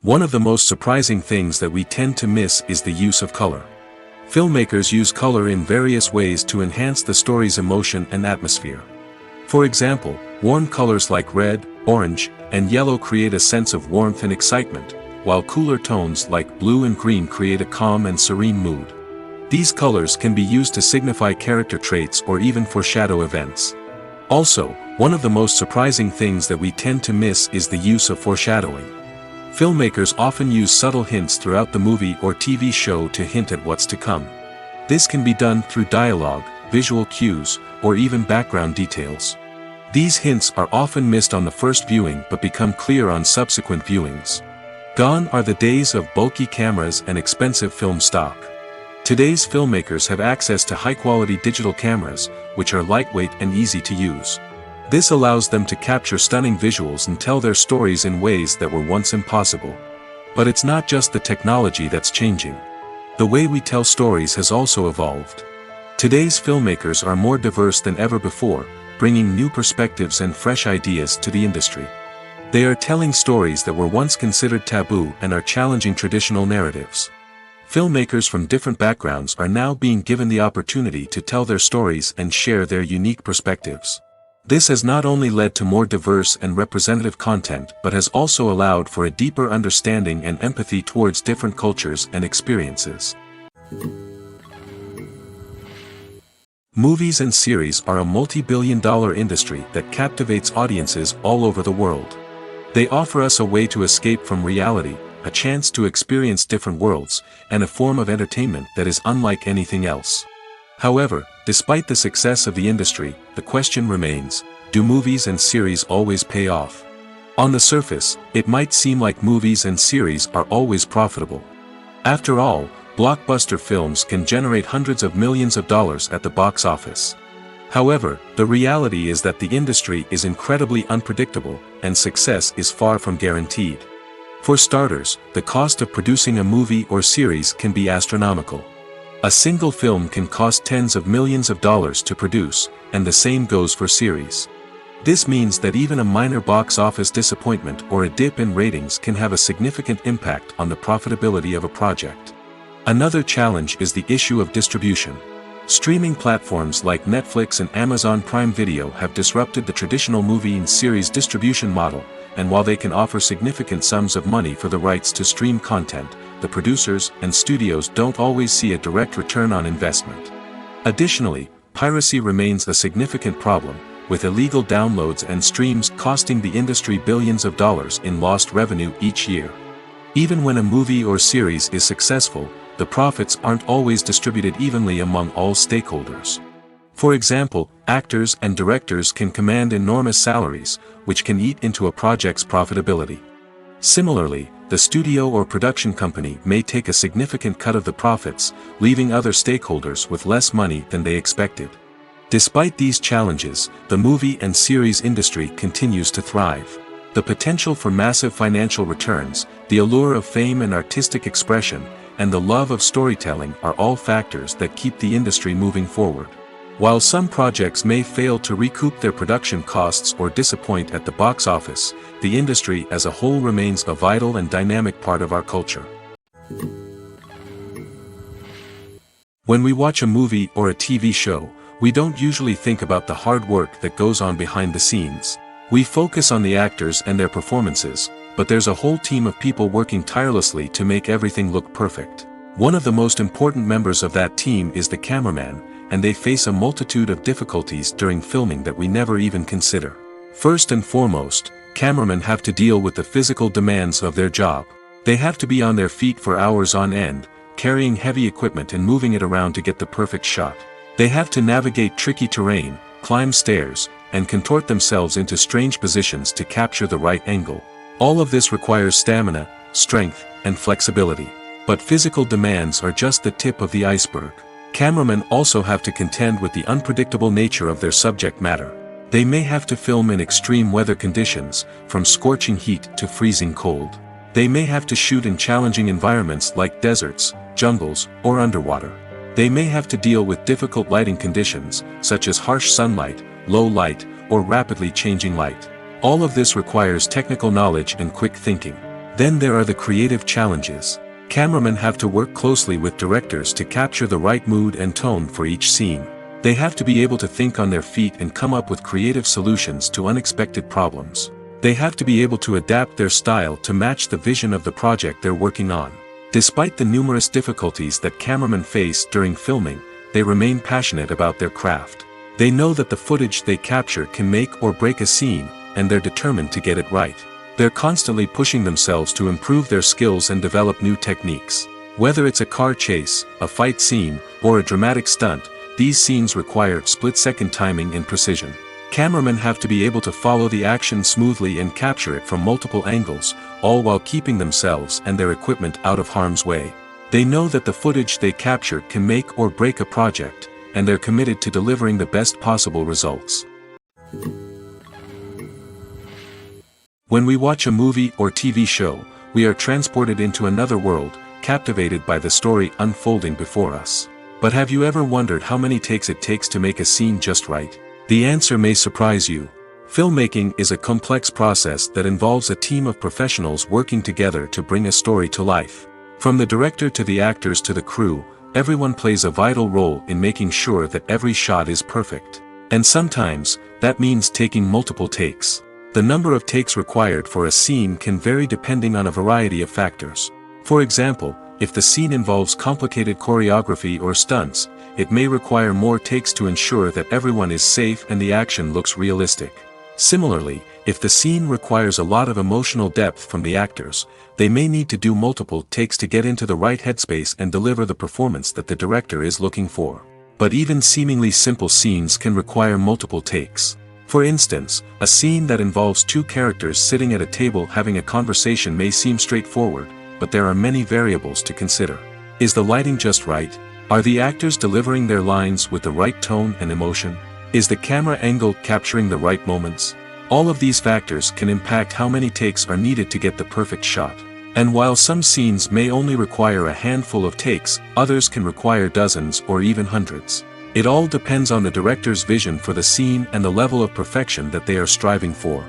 One of the most surprising things that we tend to miss is the use of color. Filmmakers use color in various ways to enhance the story's emotion and atmosphere. For example, warm colors like red, orange, and yellow create a sense of warmth and excitement, while cooler tones like blue and green create a calm and serene mood. These colors can be used to signify character traits or even foreshadow events. Also, one of the most surprising things that we tend to miss is the use of foreshadowing. Filmmakers often use subtle hints throughout the movie or TV show to hint at what's to come. This can be done through dialogue, visual cues, or even background details. These hints are often missed on the first viewing but become clear on subsequent viewings. Gone are the days of bulky cameras and expensive film stock. Today's filmmakers have access to high-quality digital cameras, which are lightweight and easy to use. This allows them to capture stunning visuals and tell their stories in ways that were once impossible. But it's not just the technology that's changing. The way we tell stories has also evolved. Today's filmmakers are more diverse than ever before, bringing new perspectives and fresh ideas to the industry. They are telling stories that were once considered taboo and are challenging traditional narratives. Filmmakers from different backgrounds are now being given the opportunity to tell their stories and share their unique perspectives. This has not only led to more diverse and representative content but has also allowed for a deeper understanding and empathy towards different cultures and experiences. Movies and series are a multi-billion-dollar industry that captivates audiences all over the world. They offer us a way to escape from reality, a chance to experience different worlds, and a form of entertainment that is unlike anything else. However, despite the success of the industry, the question remains, do movies and series always pay off? On the surface, it might seem like movies and series are always profitable. After all, blockbuster films can generate hundreds of millions of dollars at the box office. However, the reality is that the industry is incredibly unpredictable, and success is far from guaranteed. For starters, the cost of producing a movie or series can be astronomical. A single film can cost tens of millions of dollars to produce, and the same goes for series. This means that even a minor box office disappointment or a dip in ratings can have a significant impact on the profitability of a project. Another challenge is the issue of distribution. Streaming platforms like Netflix and Amazon Prime Video have disrupted the traditional movie and series distribution model, and while they can offer significant sums of money for the rights to stream content, the producers and studios don't always see a direct return on investment. Additionally, piracy remains a significant problem, with illegal downloads and streams costing the industry billions of dollars in lost revenue each year. Even when a movie or series is successful, the profits aren't always distributed evenly among all stakeholders. For example, actors and directors can command enormous salaries, which can eat into a project's profitability. Similarly, the studio or production company may take a significant cut of the profits, leaving other stakeholders with less money than they expected. Despite these challenges, the movie and series industry continues to thrive. The potential for massive financial returns, the allure of fame and artistic expression, and the love of storytelling are all factors that keep the industry moving forward. While some projects may fail to recoup their production costs or disappoint at the box office, the industry as a whole remains a vital and dynamic part of our culture. When we watch a movie or a TV show, we don't usually think about the hard work that goes on behind the scenes. We focus on the actors and their performances, but there's a whole team of people working tirelessly to make everything look perfect. One of the most important members of that team is the cameraman, and they face a multitude of difficulties during filming that we never even consider. First and foremost, cameramen have to deal with the physical demands of their job. They have to be on their feet for hours on end, carrying heavy equipment and moving it around to get the perfect shot. They have to navigate tricky terrain, climb stairs, and contort themselves into strange positions to capture the right angle. All of this requires stamina, strength, and flexibility. But physical demands are just the tip of the iceberg. Cameramen also have to contend with the unpredictable nature of their subject matter. They may have to film in extreme weather conditions, from scorching heat to freezing cold. They may have to shoot in challenging environments like deserts, jungles, or underwater. They may have to deal with difficult lighting conditions, such as harsh sunlight, low light, or rapidly changing light. All of this requires technical knowledge and quick thinking. Then there are the creative challenges. Cameramen have to work closely with directors to capture the right mood and tone for each scene. They have to be able to think on their feet and come up with creative solutions to unexpected problems. They have to be able to adapt their style to match the vision of the project they're working on. Despite the numerous difficulties that cameramen face during filming, they remain passionate about their craft. They know that the footage they capture can make or break a scene, and they're determined to get it right. They're constantly pushing themselves to improve their skills and develop new techniques. Whether it's a car chase, a fight scene, or a dramatic stunt, these scenes require split-second timing and precision. Cameramen have to be able to follow the action smoothly and capture it from multiple angles, all while keeping themselves and their equipment out of harm's way. They know that the footage they capture can make or break a project, and they're committed to delivering the best possible results. When we watch a movie or TV show, we are transported into another world, captivated by the story unfolding before us. But have you ever wondered how many takes it takes to make a scene just right? The answer may surprise you. Filmmaking is a complex process that involves a team of professionals working together to bring a story to life. From the director to the actors to the crew, everyone plays a vital role in making sure that every shot is perfect. And sometimes, that means taking multiple takes. The number of takes required for a scene can vary depending on a variety of factors. For example, if the scene involves complicated choreography or stunts, it may require more takes to ensure that everyone is safe and the action looks realistic. Similarly, if the scene requires a lot of emotional depth from the actors, they may need to do multiple takes to get into the right headspace and deliver the performance that the director is looking for. But even seemingly simple scenes can require multiple takes. For instance, a scene that involves two characters sitting at a table having a conversation may seem straightforward, but there are many variables to consider. Is the lighting just right? Are the actors delivering their lines with the right tone and emotion? Is the camera angle capturing the right moments? All of these factors can impact how many takes are needed to get the perfect shot. And while some scenes may only require a handful of takes, others can require dozens or even hundreds. It all depends on the director's vision for the scene and the level of perfection that they are striving for.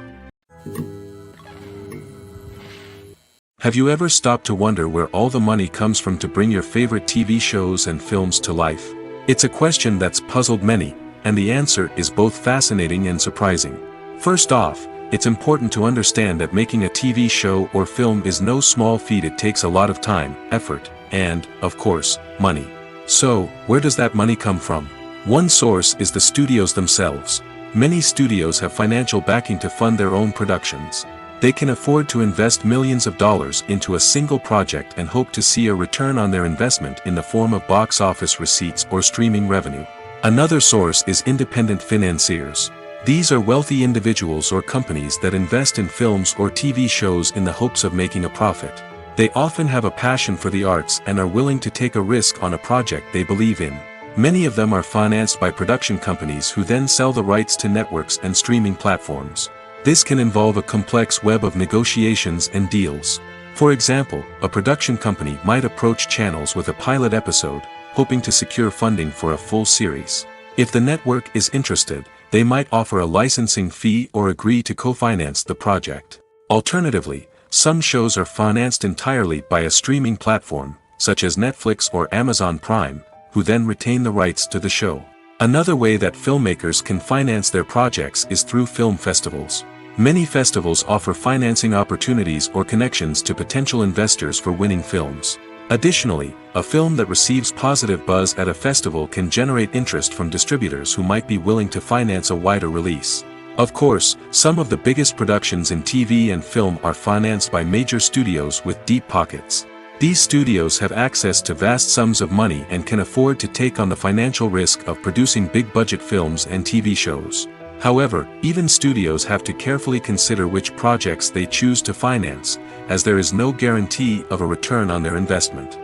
Have you ever stopped to wonder where all the money comes from to bring your favorite TV shows and films to life? It's a question that's puzzled many, and the answer is both fascinating and surprising. First off, it's important to understand that making a TV show or film is no small feat. It takes a lot of time, effort, and, of course, money. So, where does that money come from? One source is the studios themselves. Many studios have financial backing to fund their own productions. They can afford to invest millions of dollars into a single project and hope to see a return on their investment in the form of box office receipts or streaming revenue. Another source is independent financiers. These are wealthy individuals or companies that invest in films or TV shows in the hopes of making a profit. They often have a passion for the arts and are willing to take a risk on a project they believe in. Many of them are financed by production companies who then sell the rights to networks and streaming platforms. This can involve a complex web of negotiations and deals. For example, a production company might approach channels with a pilot episode, hoping to secure funding for a full series. If the network is interested, they might offer a licensing fee or agree to co-finance the project. Alternatively, some shows are financed entirely by a streaming platform, such as Netflix or Amazon Prime, who then retain the rights to the show. Another way that filmmakers can finance their projects is through film festivals. Many festivals offer financing opportunities or connections to potential investors for winning films. Additionally, a film that receives positive buzz at a festival can generate interest from distributors who might be willing to finance a wider release. Of course, some of the biggest productions in TV and film are financed by major studios with deep pockets. These studios have access to vast sums of money and can afford to take on the financial risk of producing big-budget films and TV shows. However, even studios have to carefully consider which projects they choose to finance, as there is no guarantee of a return on their investment.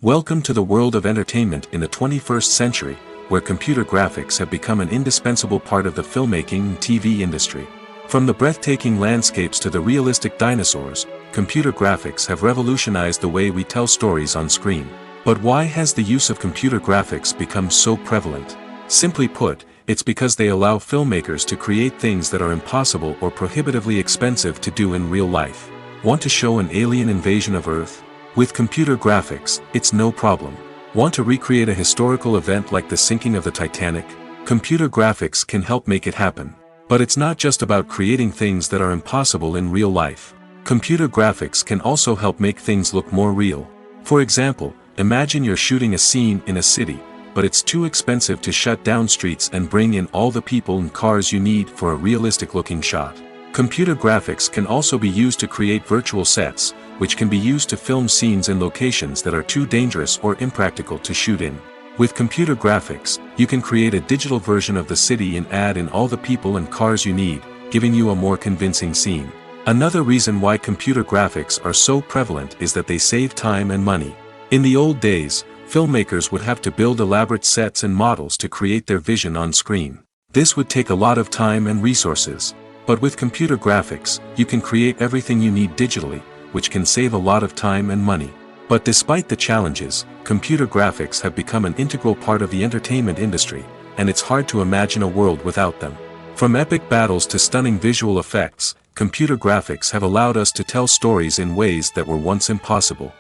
Welcome to the world of entertainment in the 21st century, where computer graphics have become an indispensable part of the filmmaking and TV industry. From the breathtaking landscapes to the realistic dinosaurs, computer graphics have revolutionized the way we tell stories on screen. But why has the use of computer graphics become so prevalent? Simply put, it's because they allow filmmakers to create things that are impossible or prohibitively expensive to do in real life. Want to show an alien invasion of Earth? With computer graphics, it's no problem. Want to recreate a historical event like the sinking of the Titanic? Computer graphics can help make it happen. But it's not just about creating things that are impossible in real life. Computer graphics can also help make things look more real. For example, imagine you're shooting a scene in a city, but it's too expensive to shut down streets and bring in all the people and cars you need for a realistic-looking shot. Computer graphics can also be used to create virtual sets, which can be used to film scenes in locations that are too dangerous or impractical to shoot in. With computer graphics, you can create a digital version of the city and add in all the people and cars you need, giving you a more convincing scene. Another reason why computer graphics are so prevalent is that they save time and money. In the old days, filmmakers would have to build elaborate sets and models to create their vision on screen. This would take a lot of time and resources. But with computer graphics, you can create everything you need digitally, which can save a lot of time and money. But despite the challenges, computer graphics have become an integral part of the entertainment industry, and it's hard to imagine a world without them. From epic battles to stunning visual effects, computer graphics have allowed us to tell stories in ways that were once impossible.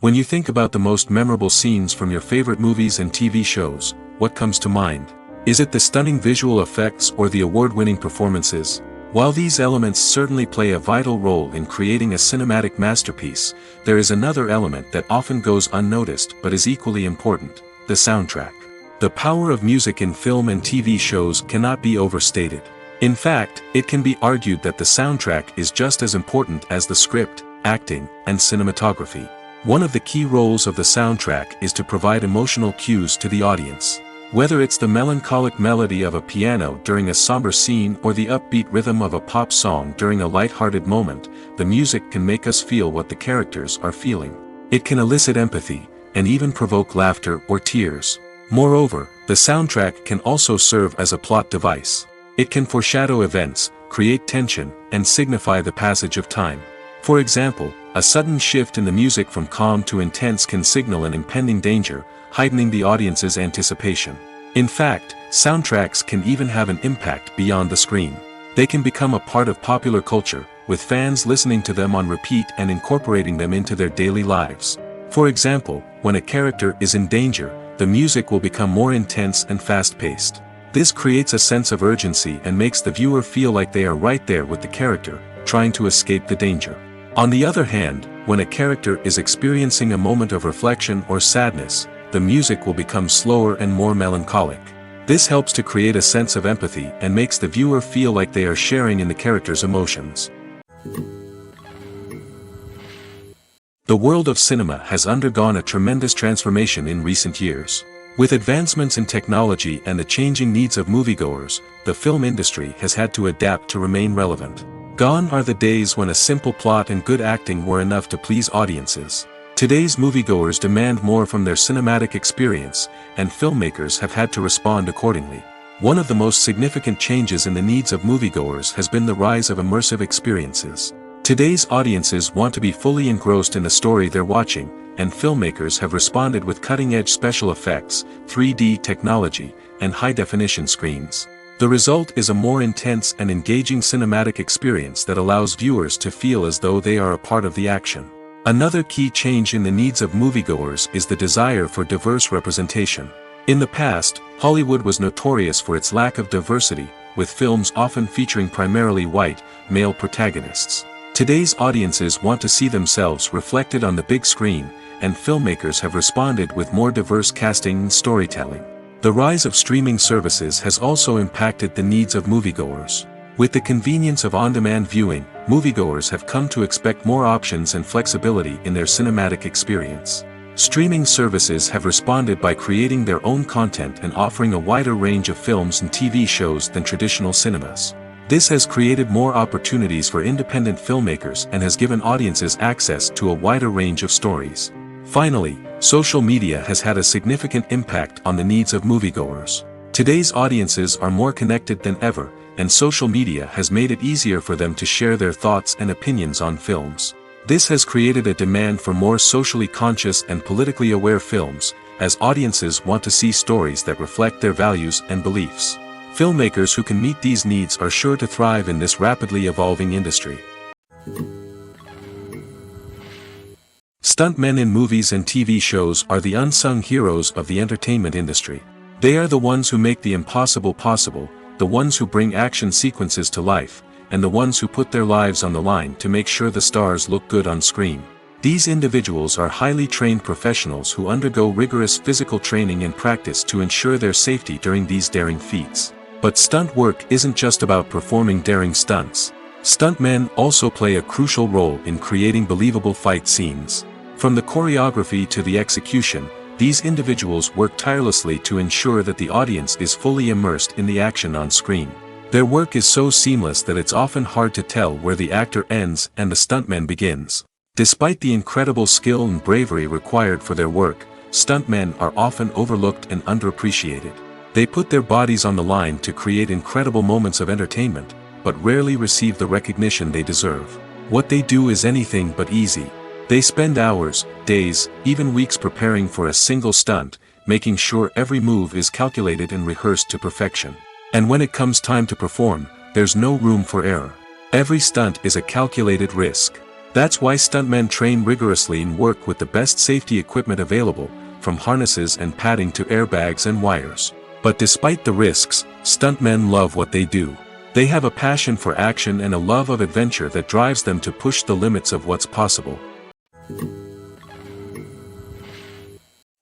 When you think about the most memorable scenes from your favorite movies and TV shows, what comes to mind? Is it the stunning visual effects or the award-winning performances? While these elements certainly play a vital role in creating a cinematic masterpiece, there is another element that often goes unnoticed but is equally important: the soundtrack. The power of music in film and TV shows cannot be overstated. In fact, it can be argued that the soundtrack is just as important as the script, acting, and cinematography. One of the key roles of the soundtrack is to provide emotional cues to the audience. Whether it's the melancholic melody of a piano during a somber scene or the upbeat rhythm of a pop song during a light-hearted moment, the music can make us feel what the characters are feeling. It can elicit empathy, and even provoke laughter or tears. Moreover, the soundtrack can also serve as a plot device. It can foreshadow events, create tension, and signify the passage of time. For example, a sudden shift in the music from calm to intense can signal an impending danger, heightening the audience's anticipation. In fact, soundtracks can even have an impact beyond the screen. They can become a part of popular culture, with fans listening to them on repeat and incorporating them into their daily lives. For example, when a character is in danger, the music will become more intense and fast-paced. This creates a sense of urgency and makes the viewer feel like they are right there with the character, trying to escape the danger. On the other hand, when a character is experiencing a moment of reflection or sadness, the music will become slower and more melancholic. This helps to create a sense of empathy and makes the viewer feel like they are sharing in the character's emotions. The world of cinema has undergone a tremendous transformation in recent years. With advancements in technology and the changing needs of moviegoers, the film industry has had to adapt to remain relevant. Gone are the days when a simple plot and good acting were enough to please audiences. Today's moviegoers demand more from their cinematic experience, and filmmakers have had to respond accordingly. One of the most significant changes in the needs of moviegoers has been the rise of immersive experiences. Today's audiences want to be fully engrossed in the story they're watching, and filmmakers have responded with cutting-edge special effects, 3D technology, and high-definition screens. The result is a more intense and engaging cinematic experience that allows viewers to feel as though they are a part of the action. Another key change in the needs of moviegoers is the desire for diverse representation. In the past, Hollywood was notorious for its lack of diversity, with films often featuring primarily white, male protagonists. Today's audiences want to see themselves reflected on the big screen, and filmmakers have responded with more diverse casting and storytelling. The rise of streaming services has also impacted the needs of moviegoers. With the convenience of on-demand viewing, moviegoers have come to expect more options and flexibility in their cinematic experience. Streaming services have responded by creating their own content and offering a wider range of films and TV shows than traditional cinemas. This has created more opportunities for independent filmmakers and has given audiences access to a wider range of stories. Finally, social media has had a significant impact on the needs of moviegoers. Today's audiences are more connected than ever, and social media has made it easier for them to share their thoughts and opinions on films. This has created a demand for more socially conscious and politically aware films, as audiences want to see stories that reflect their values and beliefs. Filmmakers who can meet these needs are sure to thrive in this rapidly evolving industry. Stuntmen in movies and TV shows are the unsung heroes of the entertainment industry. They are the ones who make the impossible possible, the ones who bring action sequences to life, and the ones who put their lives on the line to make sure the stars look good on screen. These individuals are highly trained professionals who undergo rigorous physical training and practice to ensure their safety during these daring feats. But stunt work isn't just about performing daring stunts. Stuntmen also play a crucial role in creating believable fight scenes. From the choreography to the execution, these individuals work tirelessly to ensure that the audience is fully immersed in the action on screen. Their work is so seamless that it's often hard to tell where the actor ends and the stuntman begins. Despite the incredible skill and bravery required for their work, stuntmen are often overlooked and underappreciated. They put their bodies on the line to create incredible moments of entertainment, but rarely receive the recognition they deserve. What they do is anything but easy. They spend hours, days, even weeks preparing for a single stunt, making sure every move is calculated and rehearsed to perfection. And when it comes time to perform, there's no room for error. Every stunt is a calculated risk. That's why stuntmen train rigorously and work with the best safety equipment available, from harnesses and padding to airbags and wires. But despite the risks, stuntmen love what they do. They have a passion for action and a love of adventure that drives them to push the limits of what's possible.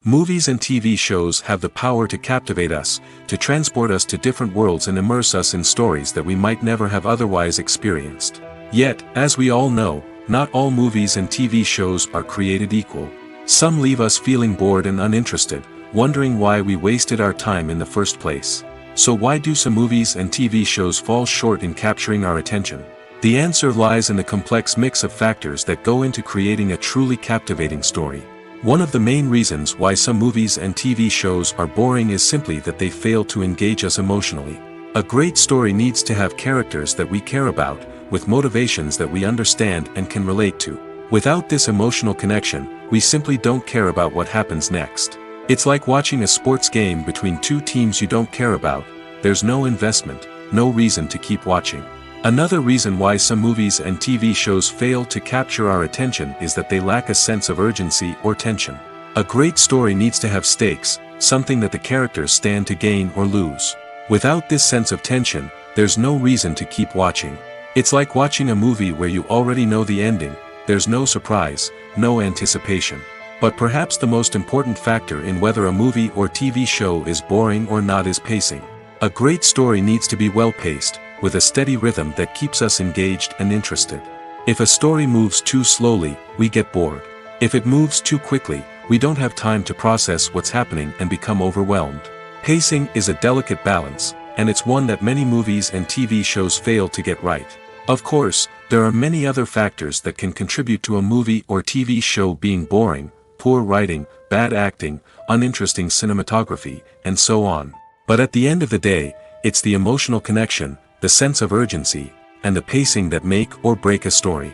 Movies and TV shows have the power to captivate us, to transport us to different worlds and immerse us in stories that we might never have otherwise experienced. Yet, as we all know, not all movies and TV shows are created equal. Some leave us feeling bored and uninterested, wondering why we wasted our time in the first place. So why do some movies and TV shows fall short in capturing our attention? The answer lies in the complex mix of factors that go into creating a truly captivating story. One of the main reasons why some movies and TV shows are boring is simply that they fail to engage us emotionally. A great story needs to have characters that we care about, with motivations that we understand and can relate to. Without this emotional connection, we simply don't care about what happens next. It's like watching a sports game between two teams you don't care about. There's no investment, no reason to keep watching. Another reason why some movies and TV shows fail to capture our attention is that they lack a sense of urgency or tension. A great story needs to have stakes, something that the characters stand to gain or lose. Without this sense of tension, there's no reason to keep watching. It's like watching a movie where you already know the ending. There's no surprise, no anticipation. But perhaps the most important factor in whether a movie or TV show is boring or not is pacing. A great story needs to be well-paced, with a steady rhythm that keeps us engaged and interested. If a story moves too slowly, we get bored. If it moves too quickly, we don't have time to process what's happening and become overwhelmed. Pacing is a delicate balance, and it's one that many movies and TV shows fail to get right. Of course, there are many other factors that can contribute to a movie or TV show being boring: poor writing, bad acting, uninteresting cinematography, and so on. But at the end of the day, it's the emotional connection, the sense of urgency, and the pacing that make or break a story.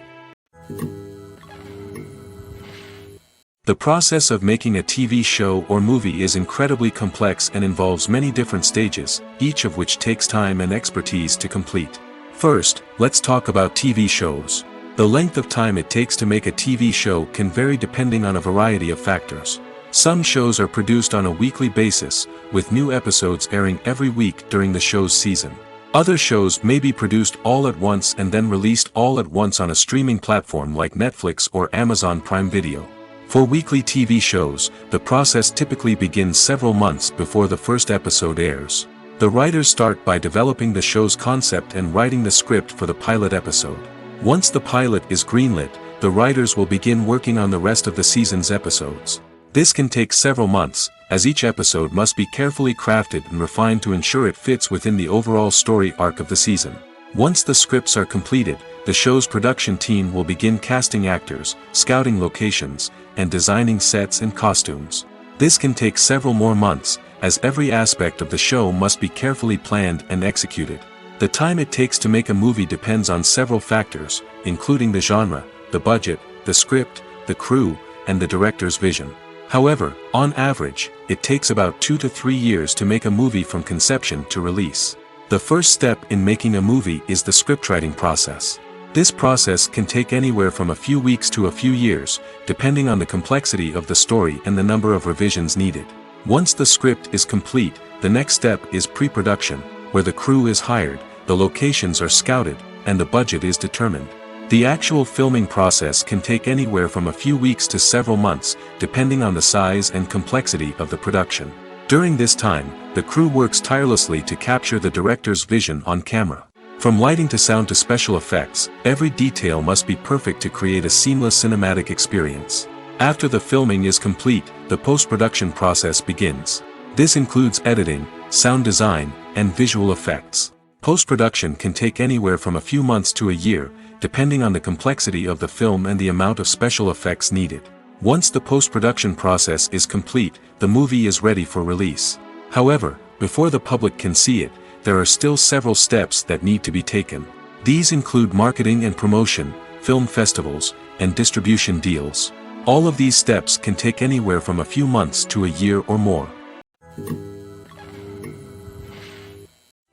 The process of making a TV show or movie is incredibly complex and involves many different stages, each of which takes time and expertise to complete. First, let's talk about TV shows. The length of time it takes to make a TV show can vary depending on a variety of factors. Some shows are produced on a weekly basis, with new episodes airing every week during the show's season. Other shows may be produced all at once and then released all at once on a streaming platform like Netflix or Amazon Prime Video. For weekly TV shows, the process typically begins several months before the first episode airs. The writers start by developing the show's concept and writing the script for the pilot episode. Once the pilot is greenlit, the writers will begin working on the rest of the season's episodes. This can take several months, as each episode must be carefully crafted and refined to ensure it fits within the overall story arc of the season. Once the scripts are completed, the show's production team will begin casting actors, scouting locations, and designing sets and costumes. This can take several more months, as every aspect of the show must be carefully planned and executed. The time it takes to make a movie depends on several factors, including the genre, the budget, the script, the crew, and the director's vision. However, on average, it takes about 2 to 3 years to make a movie from conception to release. The first step in making a movie is the scriptwriting process. This process can take anywhere from a few weeks to a few years, depending on the complexity of the story and the number of revisions needed. Once the script is complete, the next step is pre-production, where the crew is hired, the locations are scouted, and the budget is determined. The actual filming process can take anywhere from a few weeks to several months, depending on the size and complexity of the production. During this time, the crew works tirelessly to capture the director's vision on camera. From lighting to sound to special effects, every detail must be perfect to create a seamless cinematic experience. After the filming is complete, the post-production process begins. This includes editing, sound design, and visual effects. Post-production can take anywhere from a few months to a year, depending on the complexity of the film and the amount of special effects needed. Once the post-production process is complete, the movie is ready for release. However, before the public can see it, there are still several steps that need to be taken. These include marketing and promotion, film festivals, and distribution deals. All of these steps can take anywhere from a few months to a year or more.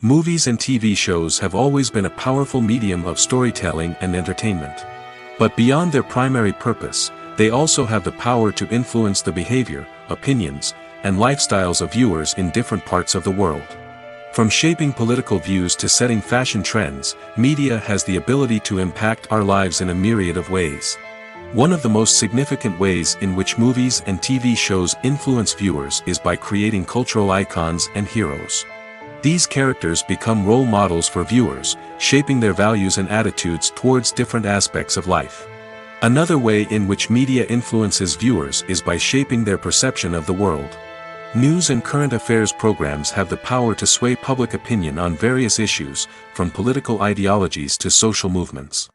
Movies and TV shows have always been a powerful medium of storytelling and entertainment. But beyond their primary purpose, they also have the power to influence the behavior, opinions, and lifestyles of viewers in different parts of the world. From shaping political views to setting fashion trends, media has the ability to impact our lives in a myriad of ways. One of the most significant ways in which movies and TV shows influence viewers is by creating cultural icons and heroes. These characters become role models for viewers, shaping their values and attitudes towards different aspects of life. Another way in which media influences viewers is by shaping their perception of the world. News and current affairs programs have the power to sway public opinion on various issues, from political ideologies to social movements.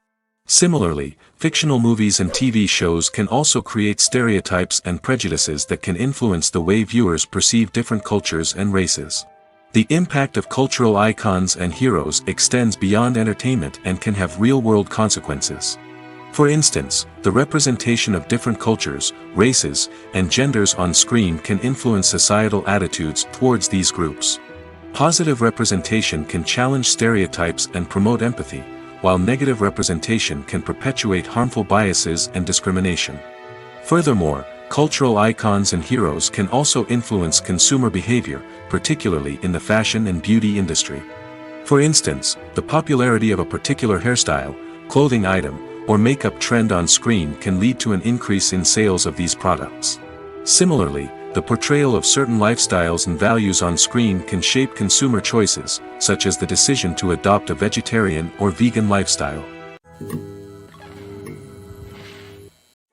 Similarly, fictional movies and TV shows can also create stereotypes and prejudices that can influence the way viewers perceive different cultures and races. The impact of cultural icons and heroes extends beyond entertainment and can have real-world consequences. For instance, the representation of different cultures, races, and genders on screen can influence societal attitudes towards these groups. Positive representation can challenge stereotypes and promote empathy, while negative representation can perpetuate harmful biases and discrimination. Furthermore, cultural icons and heroes can also influence consumer behavior, particularly in the fashion and beauty industry. For instance, the popularity of a particular hairstyle, clothing item, or makeup trend on screen can lead to an increase in sales of these products. Similarly, the portrayal of certain lifestyles and values on screen can shape consumer choices, such as the decision to adopt a vegetarian or vegan lifestyle.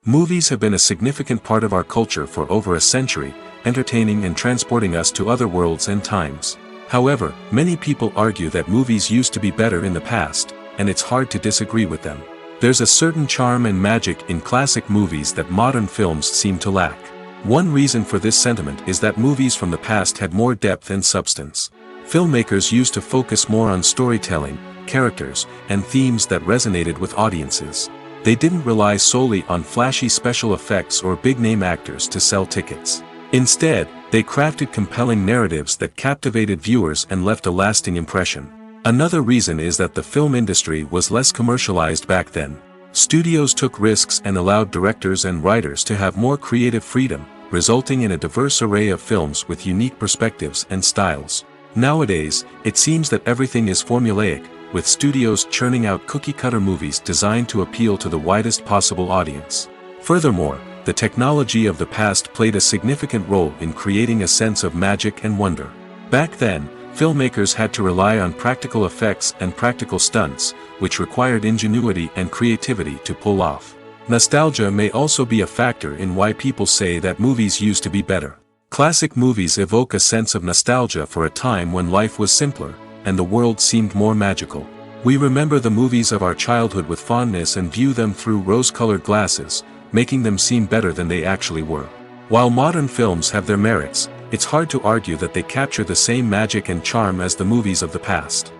Movies have been a significant part of our culture for over a century, entertaining and transporting us to other worlds and times. However, many people argue that movies used to be better in the past, and it's hard to disagree with them. There's a certain charm and magic in classic movies that modern films seem to lack. One reason for this sentiment is that movies from the past had more depth and substance. Filmmakers used to focus more on storytelling, characters, and themes that resonated with audiences. They didn't rely solely on flashy special effects or big-name actors to sell tickets. Instead, they crafted compelling narratives that captivated viewers and left a lasting impression. Another reason is that the film industry was less commercialized back then. Studios took risks and allowed directors and writers to have more creative freedom, resulting in a diverse array of films with unique perspectives and styles. Nowadays, it seems that everything is formulaic, with studios churning out cookie-cutter movies designed to appeal to the widest possible audience. Furthermore, the technology of the past played a significant role in creating a sense of magic and wonder. Back then, filmmakers had to rely on practical effects and practical stunts, which required ingenuity and creativity to pull off. Nostalgia may also be a factor in why people say that movies used to be better. Classic movies evoke a sense of nostalgia for a time when life was simpler, and the world seemed more magical. We remember the movies of our childhood with fondness and view them through rose-colored glasses, making them seem better than they actually were. While modern films have their merits, it's hard to argue that they capture the same magic and charm as the movies of the past.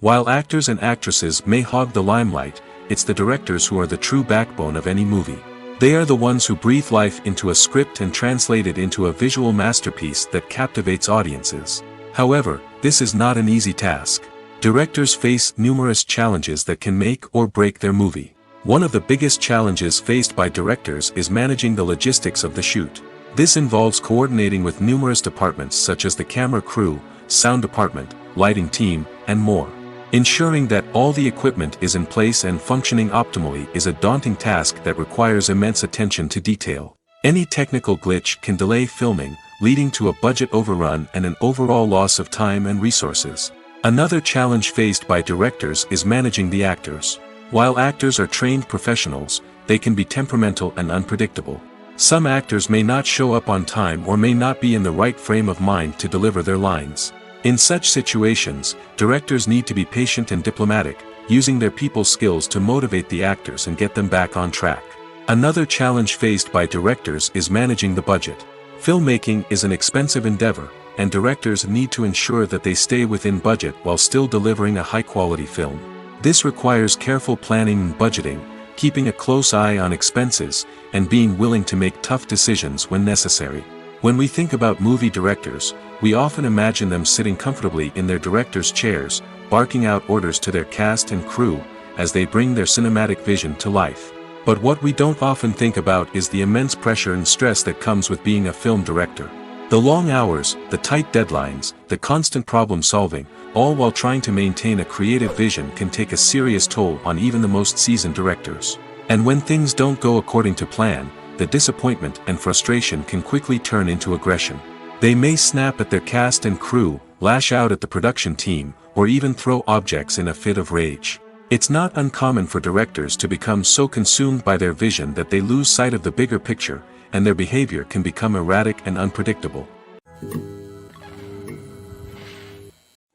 While actors and actresses may hog the limelight, it's the directors who are the true backbone of any movie. They are the ones who breathe life into a script and translate it into a visual masterpiece that captivates audiences. However, this is not an easy task. Directors face numerous challenges that can make or break their movie. One of the biggest challenges faced by directors is managing the logistics of the shoot. This involves coordinating with numerous departments such as the camera crew, sound department, lighting team, and more. Ensuring that all the equipment is in place and functioning optimally is a daunting task that requires immense attention to detail. Any technical glitch can delay filming, leading to a budget overrun and an overall loss of time and resources. Another challenge faced by directors is managing the actors. While actors are trained professionals, they can be temperamental and unpredictable. Some actors may not show up on time or may not be in the right frame of mind to deliver their lines. In such situations, directors need to be patient and diplomatic, using their people skills to motivate the actors and get them back on track. Another challenge faced by directors is managing the budget. Filmmaking is an expensive endeavor, and directors need to ensure that they stay within budget while still delivering a high-quality film. This requires careful planning and budgeting, keeping a close eye on expenses, and being willing to make tough decisions when necessary. When we think about movie directors, we often imagine them sitting comfortably in their director's chairs, barking out orders to their cast and crew, as they bring their cinematic vision to life. But what we don't often think about is the immense pressure and stress that comes with being a film director. The long hours, the tight deadlines, the constant problem solving, all while trying to maintain a creative vision can take a serious toll on even the most seasoned directors. And when things don't go according to plan, the disappointment and frustration can quickly turn into aggression. They may snap at their cast and crew, lash out at the production team, or even throw objects in a fit of rage. It's not uncommon for directors to become so consumed by their vision that they lose sight of the bigger picture, and their behavior can become erratic and unpredictable.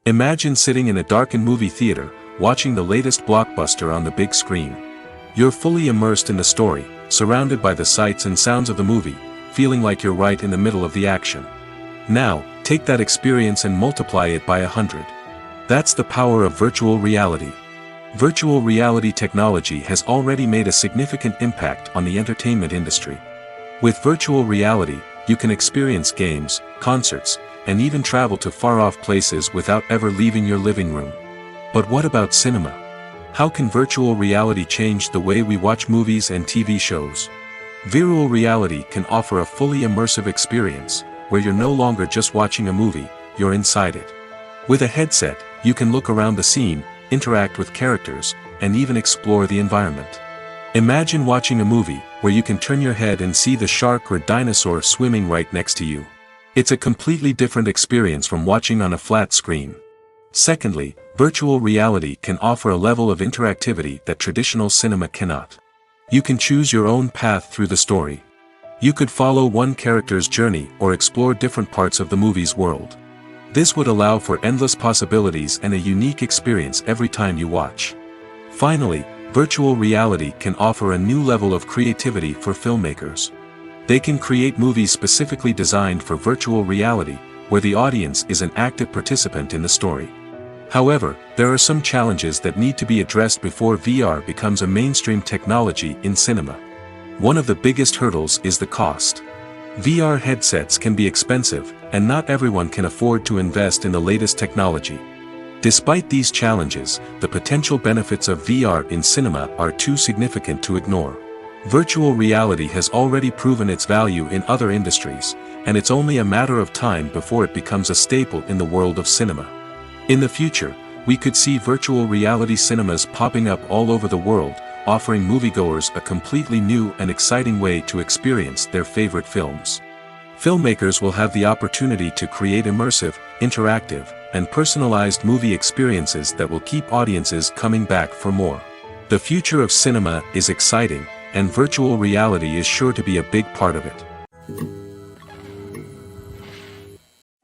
Imagine sitting in a darkened movie theater, watching the latest blockbuster on the big screen. You're fully immersed in the story, surrounded by the sights and sounds of the movie, feeling like you're right in the middle of the action. Now, take that experience and multiply it by 100. That's the power of virtual reality. Virtual reality technology has already made a significant impact on the entertainment industry. With virtual reality, you can experience games, concerts, and even travel to far-off places without ever leaving your living room. But what about cinema? How can virtual reality change the way we watch movies and TV shows? Virtual reality can offer a fully immersive experience, where you're no longer just watching a movie, you're inside it. With a headset, you can look around the scene, interact with characters, and even explore the environment. Imagine watching a movie where you can turn your head and see the shark or dinosaur swimming right next to you. It's a completely different experience from watching on a flat screen. Secondly, virtual reality can offer a level of interactivity that traditional cinema cannot. You can choose your own path through the story. You could follow one character's journey or explore different parts of the movie's world. This would allow for endless possibilities and a unique experience every time you watch. Finally, virtual reality can offer a new level of creativity for filmmakers. They can create movies specifically designed for virtual reality, where the audience is an active participant in the story. However, there are some challenges that need to be addressed before VR becomes a mainstream technology in cinema. One of the biggest hurdles is the cost. VR headsets can be expensive, and not everyone can afford to invest in the latest technology. Despite these challenges, the potential benefits of VR in cinema are too significant to ignore. Virtual reality has already proven its value in other industries, and it's only a matter of time before it becomes a staple in the world of cinema. In the future, we could see virtual reality cinemas popping up all over the world, offering moviegoers a completely new and exciting way to experience their favorite films. Filmmakers will have the opportunity to create immersive, interactive, and personalized movie experiences that will keep audiences coming back for more. The future of cinema is exciting, and virtual reality is sure to be a big part of it.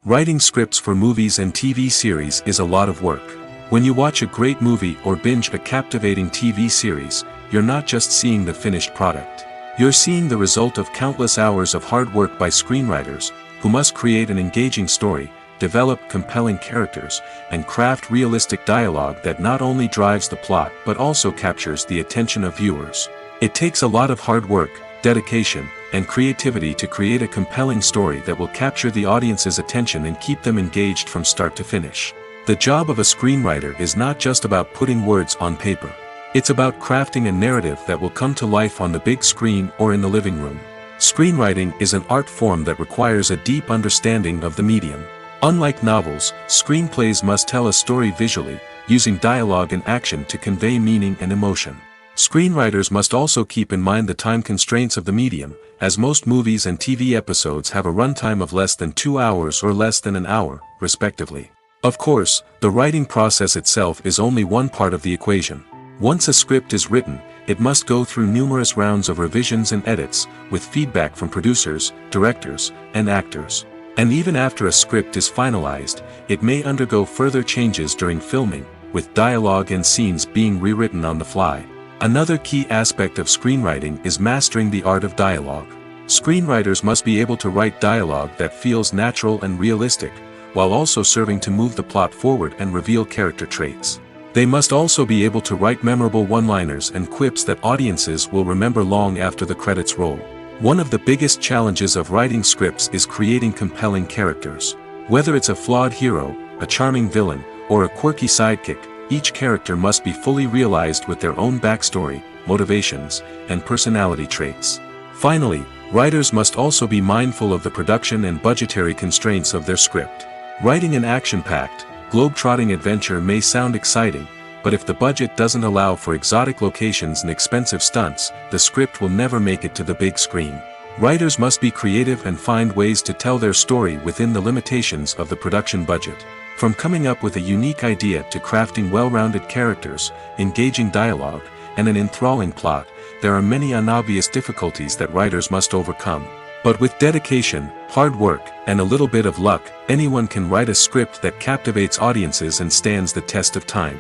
Writing scripts for movies and TV series is a lot of work. When you watch a great movie or binge a captivating TV series, you're not just seeing the finished product. You're seeing the result of countless hours of hard work by screenwriters, who must create an engaging story, develop compelling characters, and craft realistic dialogue that not only drives the plot but also captures the attention of viewers. It takes a lot of hard work, dedication, and creativity to create a compelling story that will capture the audience's attention and keep them engaged from start to finish. The job of a screenwriter is not just about putting words on paper. It's about crafting a narrative that will come to life on the big screen or in the living room. Screenwriting is an art form that requires a deep understanding of the medium. Unlike novels, screenplays must tell a story visually, using dialogue and action to convey meaning and emotion. Screenwriters must also keep in mind the time constraints of the medium, as most movies and TV episodes have a runtime of less than 2 hours or less than an hour, respectively. Of course, the writing process itself is only one part of the equation. Once a script is written, it must go through numerous rounds of revisions and edits, with feedback from producers, directors, and actors. And even after a script is finalized, it may undergo further changes during filming, with dialogue and scenes being rewritten on the fly. Another key aspect of screenwriting is mastering the art of dialogue. Screenwriters must be able to write dialogue that feels natural and realistic, while also serving to move the plot forward and reveal character traits. They must also be able to write memorable one-liners and quips that audiences will remember long after the credits roll. One of the biggest challenges of writing scripts is creating compelling characters. Whether it's a flawed hero, a charming villain, or a quirky sidekick, each character must be fully realized with their own backstory, motivations, and personality traits. Finally, writers must also be mindful of the production and budgetary constraints of their script. Writing an action-packed, globe-trotting adventure may sound exciting, but if the budget doesn't allow for exotic locations and expensive stunts, the script will never make it to the big screen. Writers must be creative and find ways to tell their story within the limitations of the production budget. From coming up with a unique idea to crafting well-rounded characters, engaging dialogue, and an enthralling plot, there are many unobvious difficulties that writers must overcome. But with dedication, hard work, and a little bit of luck, anyone can write a script that captivates audiences and stands the test of time.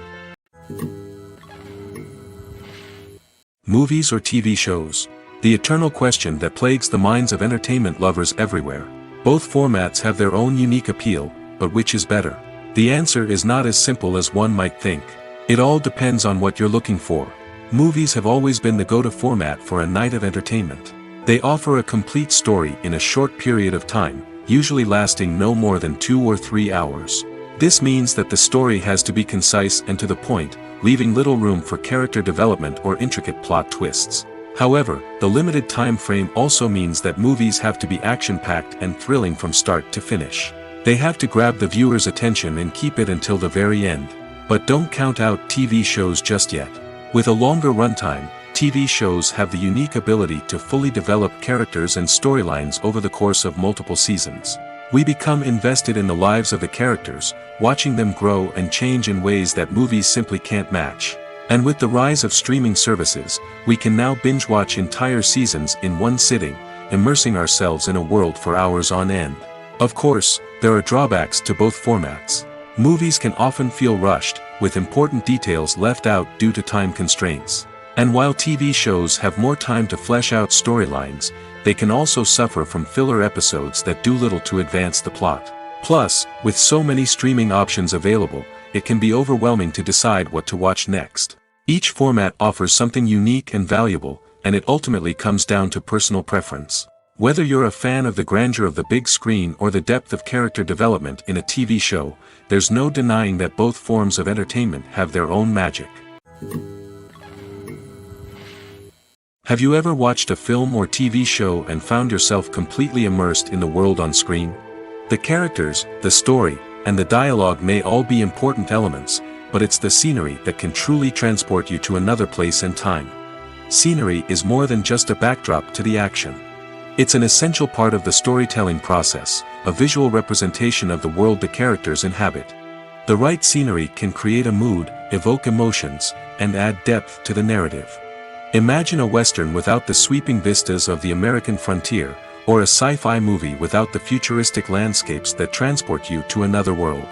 Movies or TV shows? The eternal question that plagues the minds of entertainment lovers everywhere. Both formats have their own unique appeal, but which is better? The answer is not as simple as one might think. It all depends on what you're looking for. Movies have always been the go-to format for a night of entertainment. They offer a complete story in a short period of time, usually lasting no more than 2 or 3 hours. This means that the story has to be concise and to the point, leaving little room for character development or intricate plot twists. However, the limited time frame also means that movies have to be action-packed and thrilling from start to finish. They have to grab the viewer's attention and keep it until the very end. But don't count out TV shows just yet. With a longer runtime, TV shows have the unique ability to fully develop characters and storylines over the course of multiple seasons. We become invested in the lives of the characters, watching them grow and change in ways that movies simply can't match. And with the rise of streaming services, we can now binge-watch entire seasons in one sitting, immersing ourselves in a world for hours on end. Of course, there are drawbacks to both formats. Movies can often feel rushed, with important details left out due to time constraints. And while TV shows have more time to flesh out storylines, they can also suffer from filler episodes that do little to advance the plot. Plus, with so many streaming options available, it can be overwhelming to decide what to watch next. Each format offers something unique and valuable, and it ultimately comes down to personal preference. Whether you're a fan of the grandeur of the big screen or the depth of character development in a TV show, there's no denying that both forms of entertainment have their own magic. Have you ever watched a film or TV show and found yourself completely immersed in the world on screen? The characters, the story, and the dialogue may all be important elements, but it's the scenery that can truly transport you to another place and time. Scenery is more than just a backdrop to the action. It's an essential part of the storytelling process, a visual representation of the world the characters inhabit. The right scenery can create a mood, evoke emotions, and add depth to the narrative. Imagine a Western without the sweeping vistas of the American frontier, or a sci-fi movie without the futuristic landscapes that transport you to another world.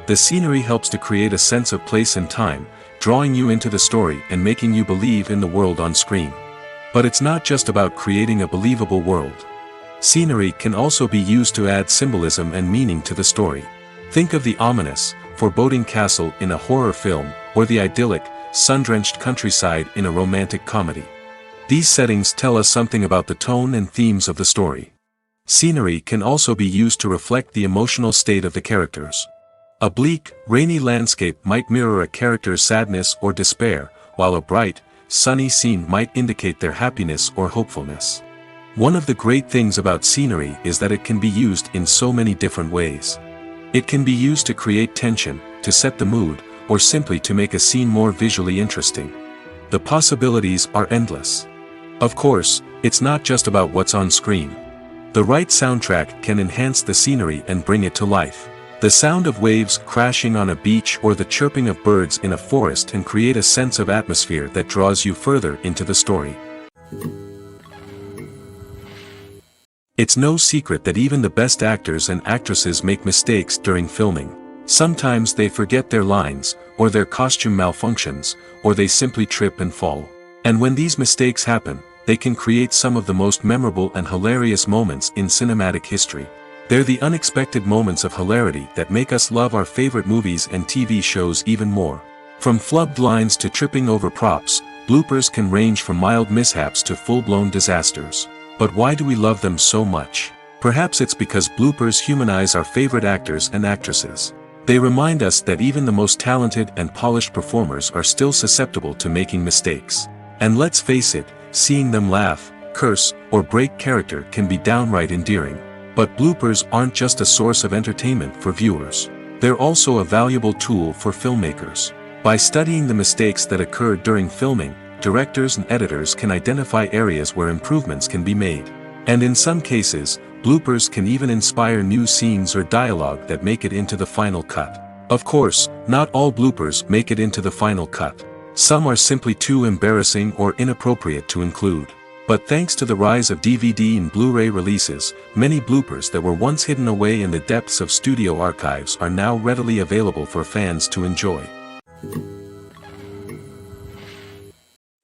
The scenery helps to create a sense of place and time, drawing you into the story and making you believe in the world on screen. But it's not just about creating a believable world. Scenery can also be used to add symbolism and meaning to the story. Think of the ominous, foreboding castle in a horror film, or the idyllic, sun-drenched countryside in a romantic comedy. These settings tell us something about the tone and themes of the story. Scenery can also be used to reflect the emotional state of the characters. A bleak, rainy landscape might mirror a character's sadness or despair, while a bright, sunny scene might indicate their happiness or hopefulness. One of the great things about scenery is that it can be used in so many different ways. It can be used to create tension, to set the mood, or simply to make a scene more visually interesting. The possibilities are endless. Of course, it's not just about what's on screen. The right soundtrack can enhance the scenery and bring it to life. The sound of waves crashing on a beach or the chirping of birds in a forest can create a sense of atmosphere that draws you further into the story. It's no secret that even the best actors and actresses make mistakes during filming. Sometimes they forget their lines, or their costume malfunctions, or they simply trip and fall. And when these mistakes happen, they can create some of the most memorable and hilarious moments in cinematic history. They're the unexpected moments of hilarity that make us love our favorite movies and TV shows even more. From flubbed lines to tripping over props, bloopers can range from mild mishaps to full-blown disasters. But why do we love them so much? Perhaps it's because bloopers humanize our favorite actors and actresses. They remind us that even the most talented and polished performers are still susceptible to making mistakes. And let's face it, seeing them laugh, curse, or break character can be downright endearing. But bloopers aren't just a source of entertainment for viewers. They're also a valuable tool for filmmakers. By studying the mistakes that occurred during filming, directors and editors can identify areas where improvements can be made. And in some cases, bloopers can even inspire new scenes or dialogue that make it into the final cut. Of course, not all bloopers make it into the final cut. Some are simply too embarrassing or inappropriate to include. But thanks to the rise of DVD and Blu-ray releases, many bloopers that were once hidden away in the depths of studio archives are now readily available for fans to enjoy.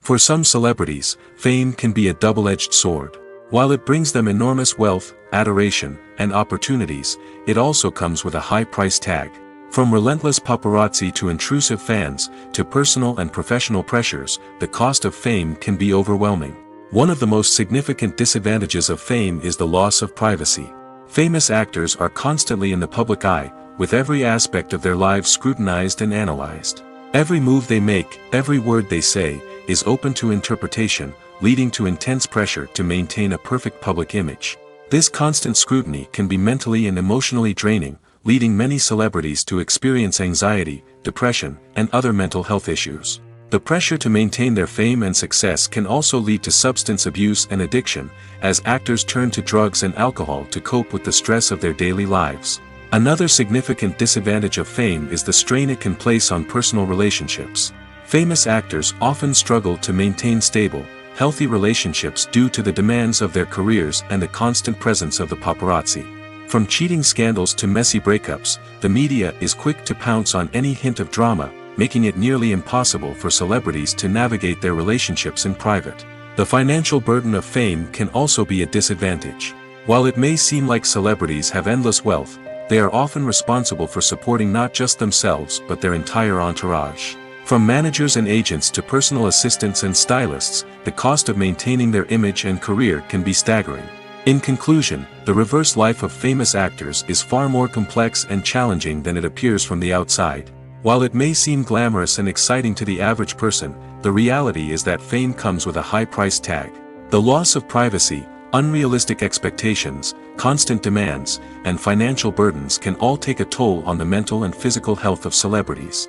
For some celebrities, fame can be a double-edged sword. While it brings them enormous wealth, adoration, and opportunities, it also comes with a high price tag. From relentless paparazzi to intrusive fans, to personal and professional pressures, the cost of fame can be overwhelming. One of the most significant disadvantages of fame is the loss of privacy. Famous actors are constantly in the public eye, with every aspect of their lives scrutinized and analyzed. Every move they make, every word they say, is open to interpretation, leading to intense pressure to maintain a perfect public image. This constant scrutiny can be mentally and emotionally draining, leading many celebrities to experience anxiety, depression, and other mental health issues. The pressure to maintain their fame and success can also lead to substance abuse and addiction, as actors turn to drugs and alcohol to cope with the stress of their daily lives. Another significant disadvantage of fame is the strain it can place on personal relationships. Famous actors often struggle to maintain stable, healthy relationships due to the demands of their careers and the constant presence of the paparazzi. From cheating scandals to messy breakups, the media is quick to pounce on any hint of drama, making it nearly impossible for celebrities to navigate their relationships in private. The financial burden of fame can also be a disadvantage. While it may seem like celebrities have endless wealth, they are often responsible for supporting not just themselves but their entire entourage. From managers and agents to personal assistants and stylists, the cost of maintaining their image and career can be staggering. In conclusion, the reverse life of famous actors is far more complex and challenging than it appears from the outside. While it may seem glamorous and exciting to the average person, the reality is that fame comes with a high price tag. The loss of privacy, unrealistic expectations, constant demands, and financial burdens can all take a toll on the mental and physical health of celebrities.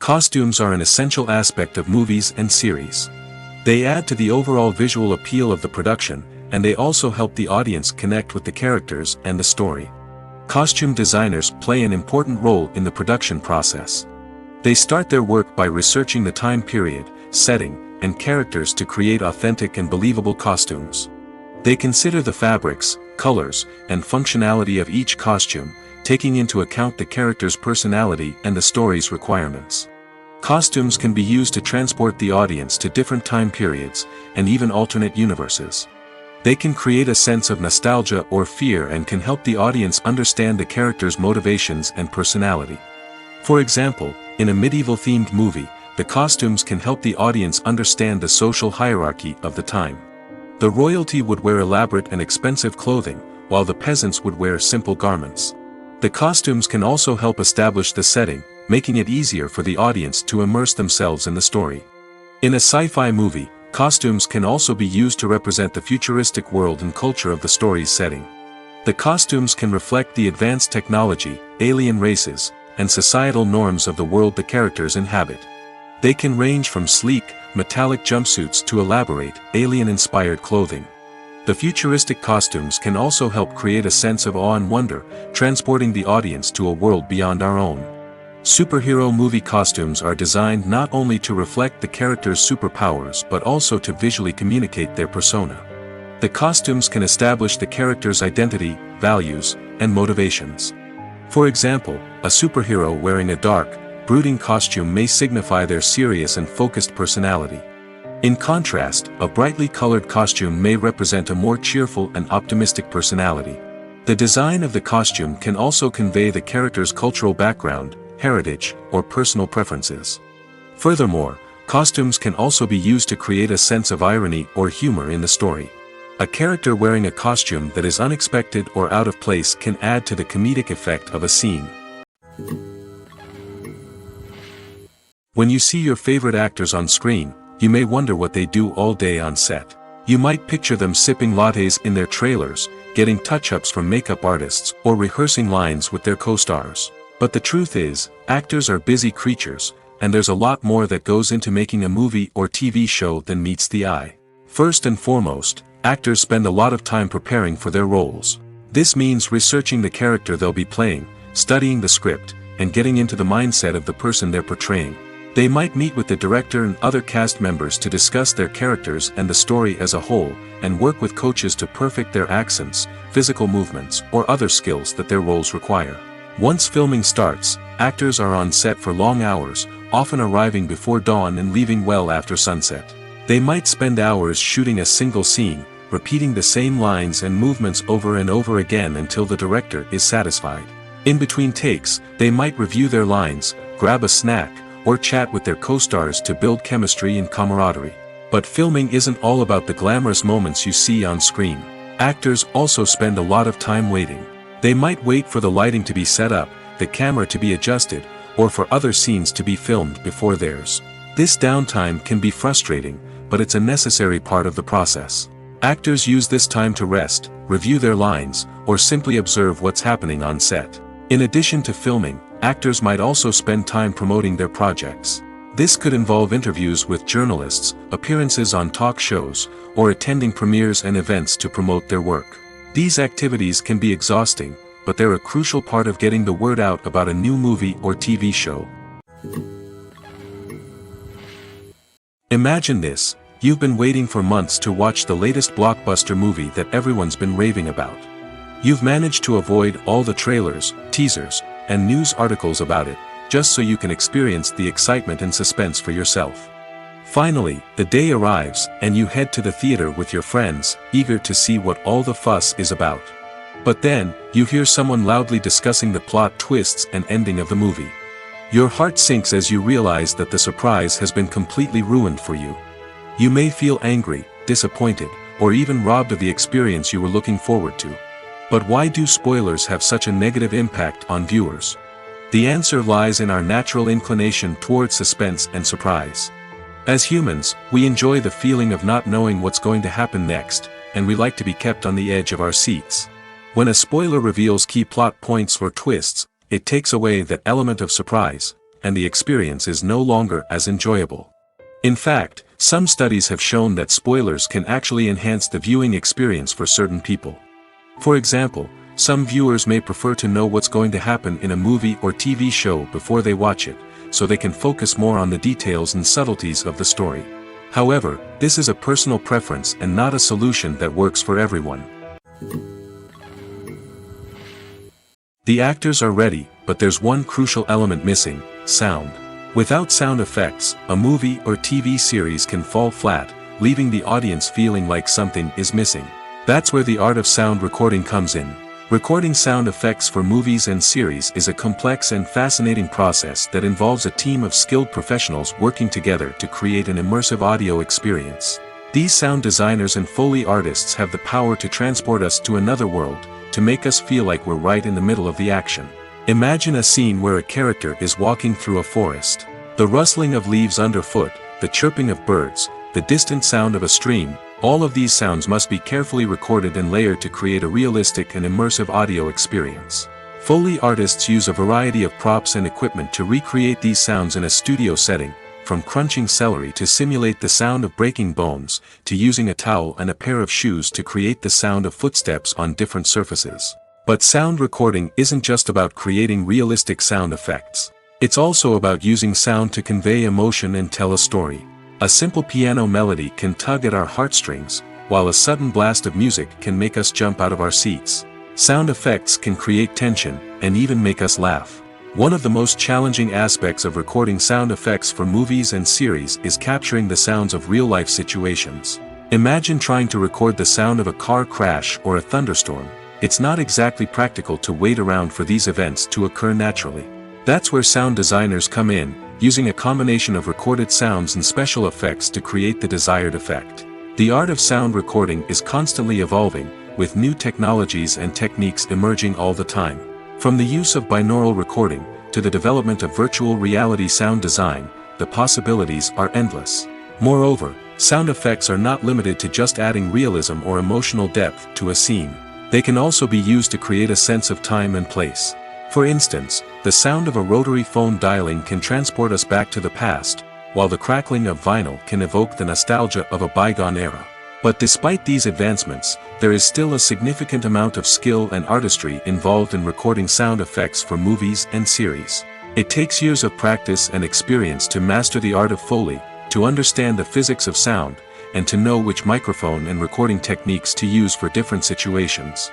Costumes are an essential aspect of movies and series. They add to the overall visual appeal of the production, and they also help the audience connect with the characters and the story. Costume designers play an important role in the production process. They start their work by researching the time period, setting, and characters to create authentic and believable costumes. They consider the fabrics, colors, and functionality of each costume, taking into account the character's personality and the story's requirements. Costumes can be used to transport the audience to different time periods, and even alternate universes. They can create a sense of nostalgia or fear and can help the audience understand the character's motivations and personality. For example, in a medieval-themed movie, the costumes can help the audience understand the social hierarchy of the time. The royalty would wear elaborate and expensive clothing, while the peasants would wear simple garments. The costumes can also help establish the setting, making it easier for the audience to immerse themselves in the story. In a sci-fi movie, costumes can also be used to represent the futuristic world and culture of the story's setting. The costumes can reflect the advanced technology, alien races, and societal norms of the world the characters inhabit. They can range from sleek, metallic jumpsuits to elaborate, alien-inspired clothing. The futuristic costumes can also help create a sense of awe and wonder, transporting the audience to a world beyond our own. Superhero movie costumes are designed not only to reflect the character's superpowers but also to visually communicate their persona. The costumes can establish the character's identity, values, and motivations. For example, a superhero wearing a dark, brooding costume may signify their serious and focused personality. In contrast, a brightly colored costume may represent a more cheerful and optimistic personality. The design of the costume can also convey the character's cultural background, heritage, or personal preferences. Furthermore, costumes can also be used to create a sense of irony or humor in the story. A character wearing a costume that is unexpected or out of place can add to the comedic effect of a scene. When you see your favorite actors on screen, you may wonder what they do all day on set. You might picture them sipping lattes in their trailers, getting touch-ups from makeup artists, or rehearsing lines with their co-stars. But the truth is, actors are busy creatures, and there's a lot more that goes into making a movie or TV show than meets the eye. First and foremost, actors spend a lot of time preparing for their roles. This means researching the character they'll be playing, studying the script, and getting into the mindset of the person they're portraying. They might meet with the director and other cast members to discuss their characters and the story as a whole, and work with coaches to perfect their accents, physical movements, or other skills that their roles require. Once filming starts, actors are on set for long hours, often arriving before dawn and leaving well after sunset. They might spend hours shooting a single scene, repeating the same lines and movements over and over again until the director is satisfied. In between takes, they might review their lines, grab a snack, or chat with their co-stars to build chemistry and camaraderie. But filming isn't all about the glamorous moments you see on screen. Actors also spend a lot of time waiting. They might wait for the lighting to be set up, the camera to be adjusted, or for other scenes to be filmed before theirs. This downtime can be frustrating, but it's a necessary part of the process. Actors use this time to rest, review their lines, or simply observe what's happening on set. In addition to filming, actors might also spend time promoting their projects. This could involve interviews with journalists, appearances on talk shows, or attending premieres and events to promote their work. These activities can be exhausting, but they're a crucial part of getting the word out about a new movie or TV show. Imagine this: you've been waiting for months to watch the latest blockbuster movie that everyone's been raving about. You've managed to avoid all the trailers, teasers, and news articles about it, just so you can experience the excitement and suspense for yourself. Finally, the day arrives, and you head to the theater with your friends, eager to see what all the fuss is about. But then, you hear someone loudly discussing the plot twists and ending of the movie. Your heart sinks as you realize that the surprise has been completely ruined for you. You may feel angry, disappointed, or even robbed of the experience you were looking forward to. But why do spoilers have such a negative impact on viewers? The answer lies in our natural inclination towards suspense and surprise. As humans, we enjoy the feeling of not knowing what's going to happen next, and we like to be kept on the edge of our seats. When a spoiler reveals key plot points or twists, it takes away that element of surprise, and the experience is no longer as enjoyable. In fact, some studies have shown that spoilers can actually enhance the viewing experience for certain people. For example, some viewers may prefer to know what's going to happen in a movie or TV show before they watch it, so they can focus more on the details and subtleties of the story. However, this is a personal preference and not a solution that works for everyone. The actors are ready, but there's one crucial element missing: sound. Without sound effects, a movie or TV series can fall flat, leaving the audience feeling like something is missing. That's where the art of sound recording comes in. Recording sound effects for movies and series is a complex and fascinating process that involves a team of skilled professionals working together to create an immersive audio experience. These sound designers and Foley artists have the power to transport us to another world, to make us feel like we're right in the middle of the action. Imagine a scene where a character is walking through a forest. The rustling of leaves underfoot, the chirping of birds, the distant sound of a stream, all of these sounds must be carefully recorded and layered to create a realistic and immersive audio experience. Foley artists use a variety of props and equipment to recreate these sounds in a studio setting, from crunching celery to simulate the sound of breaking bones, to using a towel and a pair of shoes to create the sound of footsteps on different surfaces. But sound recording isn't just about creating realistic sound effects. It's also about using sound to convey emotion and tell a story. A simple piano melody can tug at our heartstrings, while a sudden blast of music can make us jump out of our seats. Sound effects can create tension, and even make us laugh. One of the most challenging aspects of recording sound effects for movies and series is capturing the sounds of real-life situations. Imagine trying to record the sound of a car crash or a thunderstorm. It's not exactly practical to wait around for these events to occur naturally. That's where sound designers come in, using a combination of recorded sounds and special effects to create the desired effect. The art of sound recording is constantly evolving, with new technologies and techniques emerging all the time. From the use of binaural recording, to the development of virtual reality sound design, the possibilities are endless. Moreover, sound effects are not limited to just adding realism or emotional depth to a scene. They can also be used to create a sense of time and place. For instance, the sound of a rotary phone dialing can transport us back to the past, while the crackling of vinyl can evoke the nostalgia of a bygone era. But despite these advancements, there is still a significant amount of skill and artistry involved in recording sound effects for movies and series. It takes years of practice and experience to master the art of Foley, to understand the physics of sound, and to know which microphone and recording techniques to use for different situations.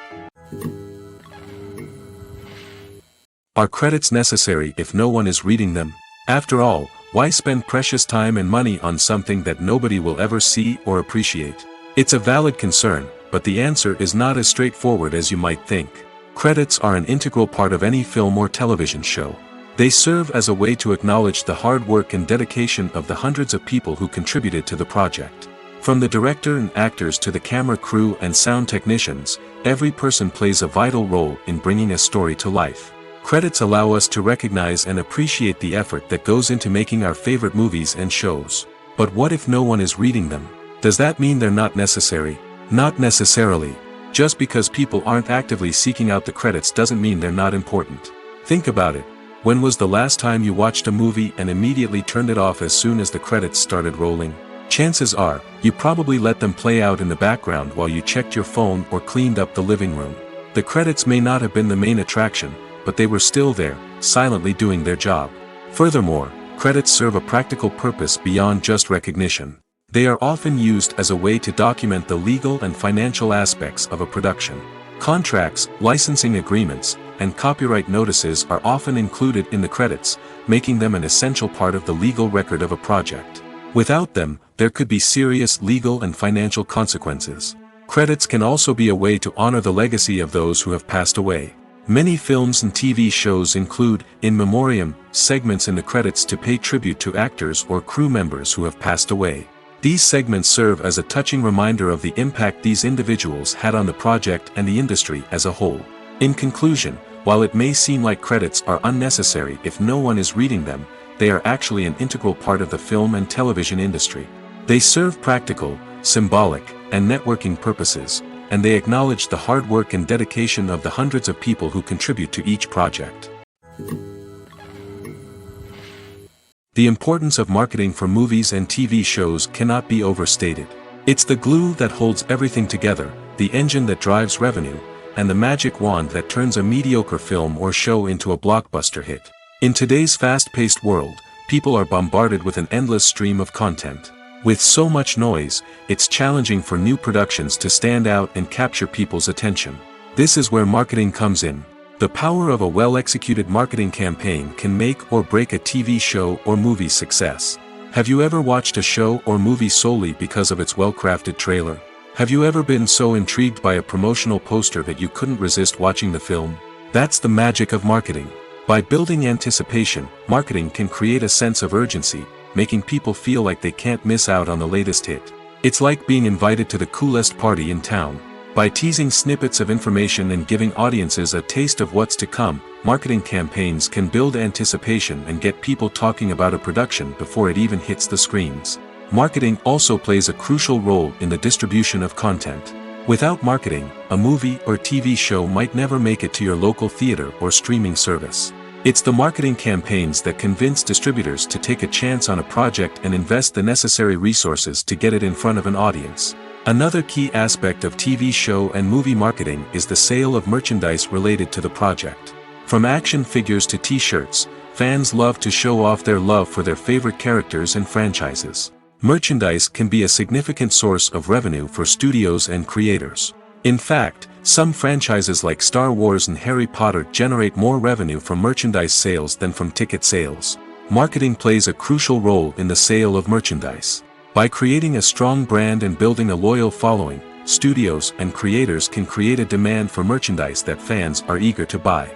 Are credits necessary if no one is reading them? After all, why spend precious time and money on something that nobody will ever see or appreciate? It's a valid concern, but the answer is not as straightforward as you might think. Credits are an integral part of any film or television show. They serve as a way to acknowledge the hard work and dedication of the hundreds of people who contributed to the project. From the director and actors to the camera crew and sound technicians, every person plays a vital role in bringing a story to life. Credits allow us to recognize and appreciate the effort that goes into making our favorite movies and shows. But what if no one is reading them? Does that mean they're not necessary? Not necessarily. Just because people aren't actively seeking out the credits doesn't mean they're not important. Think about it. When was the last time you watched a movie and immediately turned it off as soon as the credits started rolling? Chances are, you probably let them play out in the background while you checked your phone or cleaned up the living room. The credits may not have been the main attraction, but they were still there, silently doing their job. Furthermore, credits serve a practical purpose beyond just recognition. They are often used as a way to document the legal and financial aspects of a production. Contracts, licensing agreements, and copyright notices are often included in the credits, making them an essential part of the legal record of a project. Without them, there could be serious legal and financial consequences. Credits can also be a way to honor the legacy of those who have passed away. Many films and TV shows include, in memoriam, segments in the credits to pay tribute to actors or crew members who have passed away. These segments serve as a touching reminder of the impact these individuals had on the project and the industry as a whole. In conclusion, while it may seem like credits are unnecessary if no one is reading them, they are actually an integral part of the film and television industry. They serve practical, symbolic, and networking purposes, and they acknowledge the hard work and dedication of the hundreds of people who contribute to each project. The importance of marketing for movies and TV shows cannot be overstated. It's the glue that holds everything together, the engine that drives revenue, and the magic wand that turns a mediocre film or show into a blockbuster hit. In today's fast-paced world, people are bombarded with an endless stream of content. With so much noise, it's challenging for new productions to stand out and capture people's attention. This is where marketing comes in. The power of a well-executed marketing campaign can make or break a TV show or movie's success. Have you ever watched a show or movie solely because of its well-crafted trailer? Have you ever been so intrigued by a promotional poster that you couldn't resist watching the film? That's the magic of marketing. By building anticipation, marketing can create a sense of urgency, making people feel like they can't miss out on the latest hit. It's like being invited to the coolest party in town. By teasing snippets of information and giving audiences a taste of what's to come, marketing campaigns can build anticipation and get people talking about a production before it even hits the screens. Marketing also plays a crucial role in the distribution of content. Without marketing, a movie or TV show might never make it to your local theater or streaming service. It's the marketing campaigns that convince distributors to take a chance on a project and invest the necessary resources to get it in front of an audience. Another key aspect of TV show and movie marketing is the sale of merchandise related to the project. From action figures to t-shirts, fans love to show off their love for their favorite characters and franchises. Merchandise can be a significant source of revenue for studios and creators. In fact, some franchises like Star Wars and Harry Potter generate more revenue from merchandise sales than from ticket sales. Marketing plays a crucial role in the sale of merchandise. By creating a strong brand and building a loyal following, studios and creators can create a demand for merchandise that fans are eager to buy.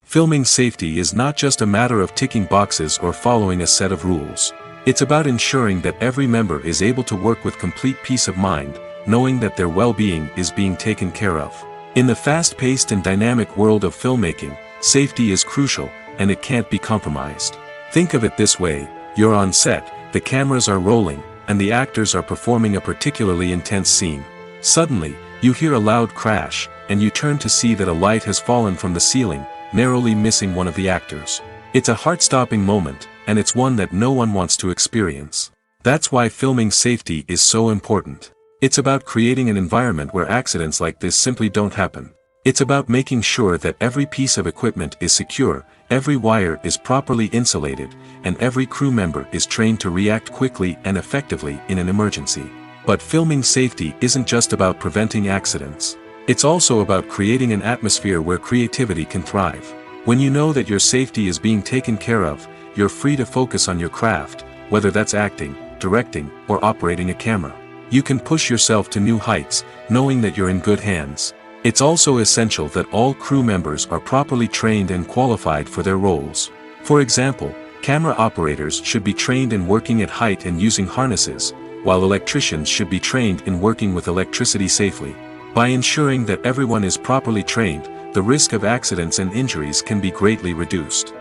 Filming safety is not just a matter of ticking boxes or following a set of rules. It's about ensuring that every member is able to work with complete peace of mind, knowing that their well-being is being taken care of. In the fast-paced and dynamic world of filmmaking, safety is crucial, and it can't be compromised. Think of it this way: you're on set, the cameras are rolling, and the actors are performing a particularly intense scene. Suddenly, you hear a loud crash, and you turn to see that a light has fallen from the ceiling, narrowly missing one of the actors. It's a heart-stopping moment, and it's one that no one wants to experience. That's why filming safety is so important. It's about creating an environment where accidents like this simply don't happen. It's about making sure that every piece of equipment is secure, every wire is properly insulated, and every crew member is trained to react quickly and effectively in an emergency. But filming safety isn't just about preventing accidents. It's also about creating an atmosphere where creativity can thrive. When you know that your safety is being taken care of, you're free to focus on your craft, whether that's acting, directing, or operating a camera. You can push yourself to new heights, knowing that you're in good hands. It's also essential that all crew members are properly trained and qualified for their roles. For example, camera operators should be trained in working at height and using harnesses, while electricians should be trained in working with electricity safely. By ensuring that everyone is properly trained, the risk of accidents and injuries can be greatly reduced.